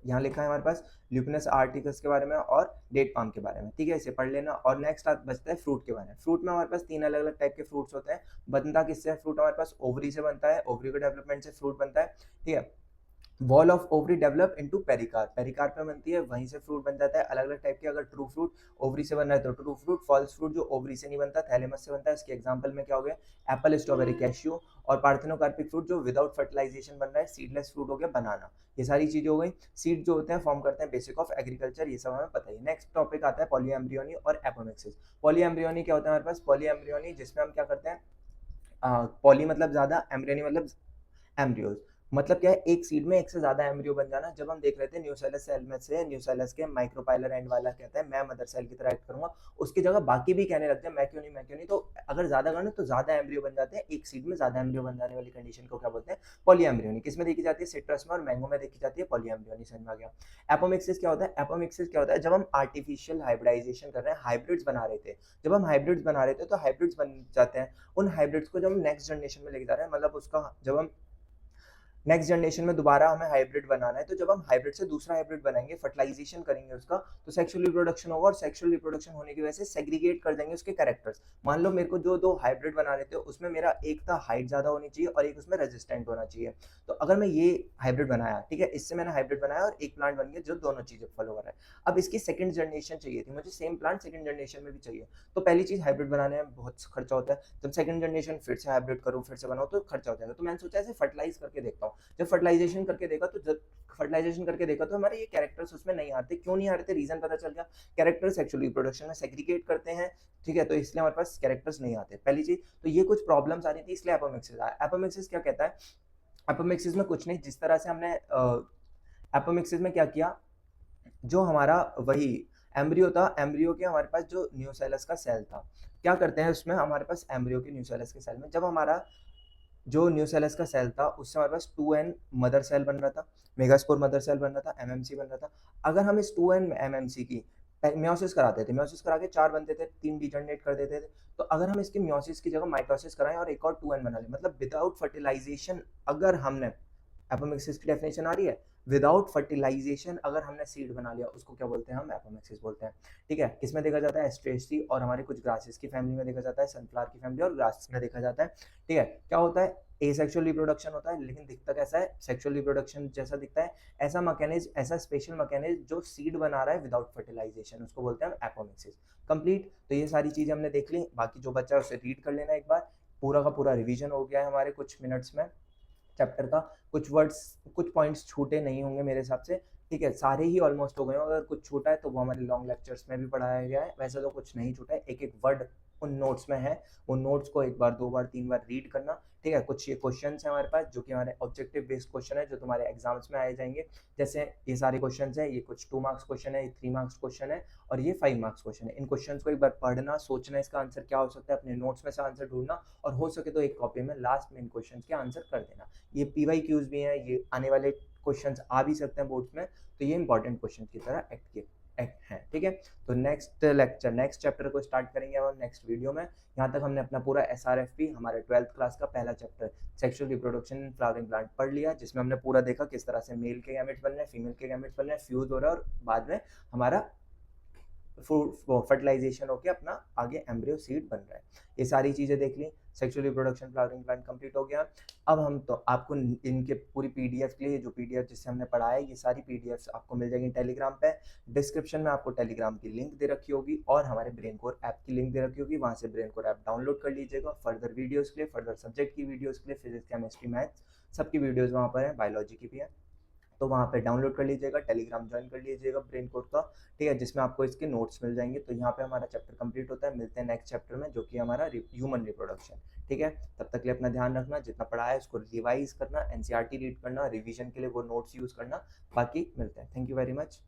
यहाँ लिखा है हमारे पास ल्यूपिनस आर्टिकस के बारे में और डेट पाम के बारे में, ठीक है, इसे पढ़ लेना। और नेक्स्ट बचता है फ्रूट के बारे में। फ्रूट में हमारे पास 3 अलग अलग टाइप के फ्रूट्स होते हैं। बनता किससे है फ्रूट, हमारे पास ओवरी से बनता है, ओवरी के डेवलपमेंट से फ्रूट बनता है, ठीक है। Wall of ovary develop into pericarp, pericarp में बनती है, वहीं से फ्रूट बन जाता है अलग अलग टाइप के। अगर ट्रू फ्रूट ओवरी से बन रहा है तो ट्रू फ्रूट, फॉल्स फ्रूट जो ओवरी से नहीं बनता, थैलेमस से बनता है। इसके एग्जांपल में क्या हो गया, एप्पल, स्ट्रॉबेरी, कैश्यू। और पार्थेनोकार्पिक फ्रूट जो विदाउट फर्टिलाइजेशन बन रहा है, सीडलेस फ्रूट हो गया, बनाना। ये सारी चीजें हो गई। सीड जो होते हैं फॉर्म करते हैं बेसिक ऑफ एग्रीकल्चर, ये सब हमें पता ही। नेक्स्ट टॉपिक आता है पॉलीएम्ब्रियोनी और एपोमिक्सिस। पॉलीएम्ब्रियोनी क्या होता है हमारे पास, पॉलीएम्ब्रियोनी जिसमें हम क्या करते हैं, पॉली मतलब ज्यादा, एम्ब्रियोनी मतलब एम्ब्रियोज, मतलब क्या है, एक सीड में एक से ज्यादा एम्ब्रियो बन जाना। जब हम देख रहे थे न्यूसेलस सेल में से न्यूसेलस के माइक्रोपाइलर एंड वाला कहता है मैं मदर सेल की तरह एक्ट करूंगा, उसकी जगह बाकी भी कहने लगते हैं मैं क्यों नहीं। तो अगर ज्यादा करना तो ज्यादा एम्ब्रियो बन जाते हैं, एक सीड में ज्यादा एम्ब्रियो बन जाने वाली कंडीशन को क्या बोलते हैं, पॉलीएम्ब्रियोनी। किसमें देखी जाती है, सिट्रस में और मैंगो में देखी जाती है पॉलीएम्ब्रियोनी, समझ में आ गया। एपोमिक्सिस क्या होता है, एपोमिक्सिस क्या होता है, जब हम आर्टिफिशियल हाइब्रिडाइजेशन कर रहे हैं, हाइब्रिड्स बना रहे थे, जब हम हाइब्रिड्स बना रहे थे तो हाइब्रिड्स बन जाते हैं। उन हाइब्रिड्स को जब हम नेक्स्ट जनरेशन में लेके जा रहे हैं, मतलब उसका जब हम नेक्स्ट जनरेशन में दोबारा हमें हाइब्रिड बनाना है, तो जब हम हाइब्रिड से दूसरा हाइब्रिड बनाएंगे, फर्टिलाइजेशन करेंगे उसका, तो सेक्सुअल रिप्रोडक्शन होगा, और सेक्सुअल रिप्रोडक्शन होने की वजह से सेग्रीगेट कर देंगे उसके कैरेक्टर्स। मान लो मेरे को जो दो हाइब्रिड बना रहे थे, उसमें मेरा एक था हाइट ज्यादा होनी चाहिए और एक उसमें रेजिस्टेंट होना चाहिए। तो अगर मैं ये हाइब्रिड बनाया, ठीक है, इससे मैंने हाइब्रिड बनाया और एक प्लांट बन गया जो दोनों चीजें फॉलो कर रहा है। अब इसकी सेकंड जनरेशन चाहिए थी मुझे, सेम प्लांट सेकंड जनरेशन में भी चाहिए। तो पहली चीज, हाइब्रिड बनाने में बहुत खर्चा होता है, जब सेकंड जनरेशन फिर से हाइब्रिड करूँ, फिर से बनाऊँ, तो खर्चा हो जाएगा। तो मैंने सोचा ऐसे फर्टिलाइज करके देखता हूँ। जब फर्टिलाइजेशन करके देखा तो हमारे ये कैरेक्टर्स उसमें नहीं आते। क्यों नहीं आ रहे थे, रीजन पता चल गया, कैरेक्टर सेक्सुअल रिप्रोडक्शन में सेग्रीगेट करते हैं, ठीक है, तो इसलिए हमारे पास कैरेक्टर्स नहीं आते, पहली चीज। तो ये कुछ प्रॉब्लम्स आ रही थी, इसलिए एपोमिक्सिस आया। एपोमिक्सिस क्या कहता है, एपोमिक्सिस में कुछ नहीं, जिस तरह से हमने एपोमिक्सिस में क्या किया, जो हमारा वही एम्ब्रियो था, एम्ब्रियो के हमारे पास जो न्यूसेलस का सेल था, क्या करते हैं उसमें, हमारे पास एम्ब्रियो के न्यूसेलस के सेल में जब हमारा जो न्यूसेलस का सेल था, उससे हमारे पास 2n मदर सेल बन रहा था, मेगास्पोर मदर सेल बन रहा था, एमएमसी बन रहा था। अगर हम इस 2n एमएमसी की म्योसिस कराते थे, म्योसिस करा के 4 बनते थे, 3 डिजनरेट कर देते थे। तो अगर हम इसकी म्योसिस की जगह माइटोसिस कराएं और एक और 2n बना लें, मतलब विदाउट फर्टिलाइजेशन, अगर हमने, एपोमिक्सिस की डेफिनेशन आ रही है, विदाउट फर्टिलाइजेशन अगर हमने सीड बना लिया, उसको क्या बोलते हैं, हम एपोमिक्सिस बोलते हैं, ठीक है। किसमें देखा जाता है, एस्ट्रेसी और हमारे कुछ ग्रासेस की फैमिली में देखा जाता है, सनफ्लावर की फैमिली और ग्रास में देखा जाता है, ठीक है। क्या होता है, एसेक्सुअल रिप्रोडक्शन होता है, लेकिन दिखता कैसा है, सेक्सुअल रिप्रोडक्शन जैसा दिखता है। ऐसा मैकेनिज्म, ऐसा स्पेशल मैकेनिज्म जो सीड बना रहा है विदाउट फर्टिलाइजेशन, उसको बोलते हैं एपोमिक्सिस। कंप्लीट। तो ये सारी चीजें हमने देख ली, बाकी जो बच्चा है उसे रीड कर लेना एक बार। पूरा का पूरा रिवीजन हो गया है हमारे कुछ मिनट्स में चैप्टर का। कुछ वर्ड्स, कुछ पॉइंट्स छूटे नहीं होंगे मेरे हिसाब से, ठीक है, सारे ही ऑलमोस्ट हो गए। अगर कुछ छूटा है तो वो हमारे लॉन्ग लेक्चर्स में भी पढ़ाया गया है, वैसे तो कुछ नहीं छूटा है, एक एक वर्ड उन नोट्स में है, वो नोट्स को एक बार, दो बार, तीन बार रीड करना। ठीक है, कुछ ये क्वेश्चंस हैं हमारे पास जो कि हमारे ऑब्जेक्टिव बेस्ड क्वेश्चन है, जो तुम्हारे एग्जाम्स में आए जाएंगे। जैसे ये सारे क्वेश्चंस हैं, ये कुछ 2 मार्क्स क्वेश्चन है, ये 3 मार्क्स क्वेश्चन है, और ये 5 मार्क्स क्वेश्चन है। इन क्वेश्चंस को एक बार पढ़ना, सोचना इसका आंसर क्या हो सकता है, अपने नोट्स में से आंसर ढूंढना, और हो सके तो एक कॉपी में लास्ट में इन क्वेश्चंस के आंसर कर देना। ये पीवाई क्यूज भी हैं, ये आने वाले क्वेश्चंस आ भी सकते हैं बोर्ड्स में, तो ये इंपॉर्टेंट क्वेश्चन की तरह एक्ट है। ठीक है, तो नेक्स्ट लेक्चर, नेक्स्ट चैप्टर को स्टार्ट करेंगे हम नेक्स्ट वीडियो में। यहाँ तक हमने अपना पूरा SRFP, हमारे 12th क्लास का पहला chapter sexual reproduction in flowering plant पढ़ लिया, जिसमें हमने पूरा देखा किस तरह से मेल के गैमेट्स बन रहे हैं, फीमेल के गैमेट्स बन रहे हैं, फ्यूज हो रहा है, और बाद में हमारा फर्टिलाइजेशन होकर अपना आगे एम्ब्रियो सीड बन रहा है। ये सारी चीज़ें देख ली, sexual reproduction flowering plant complete हो गया। अब हम तो आपको इनके पूरी पीडीएफ के लिए, जो पीडीएफ जिससे हमने पढ़ा है, ये सारी पीडीएफ आपको मिल जाएगी टेलीग्राम पे। डिस्क्रिप्शन में आपको टेलीग्राम की लिंक दे रखी होगी, और हमारे ब्रेन कोर ऐप की लिंक दे रखी होगी, वहाँ से ब्रेन कोर ऐप डाउनलोड कर लीजिएगा। फर्दर वीडियोज़ के लिए, फर्दर सब्जेक्ट की वीडियोज़ के लिए, फिजिक्स, केमिस्ट्री, मैथ्स, सबकी वीडियोज़ वहाँ पर है, बायोलॉजी की भी है, तो वहाँ पे डाउनलोड कर लीजिएगा, टेलीग्राम ज्वाइन कर लीजिएगा ब्रेन कोड का। ठीक है, जिसमें आपको इसके नोट्स मिल जाएंगे। तो यहाँ पे हमारा चैप्टर कंप्लीट होता है, मिलते हैं नेक्स्ट चैप्टर में, जो कि हमारा ह्यूमन रिप्रोडक्शन। ठीक है, तब तक के लिए अपना ध्यान रखना, जितना पढ़ा है उसको रिवाइज करना, NCERT रीड करना, रिविजन के लिए वो नोट्स यूज करना। बाकी मिलते हैं, थैंक यू वेरी मच।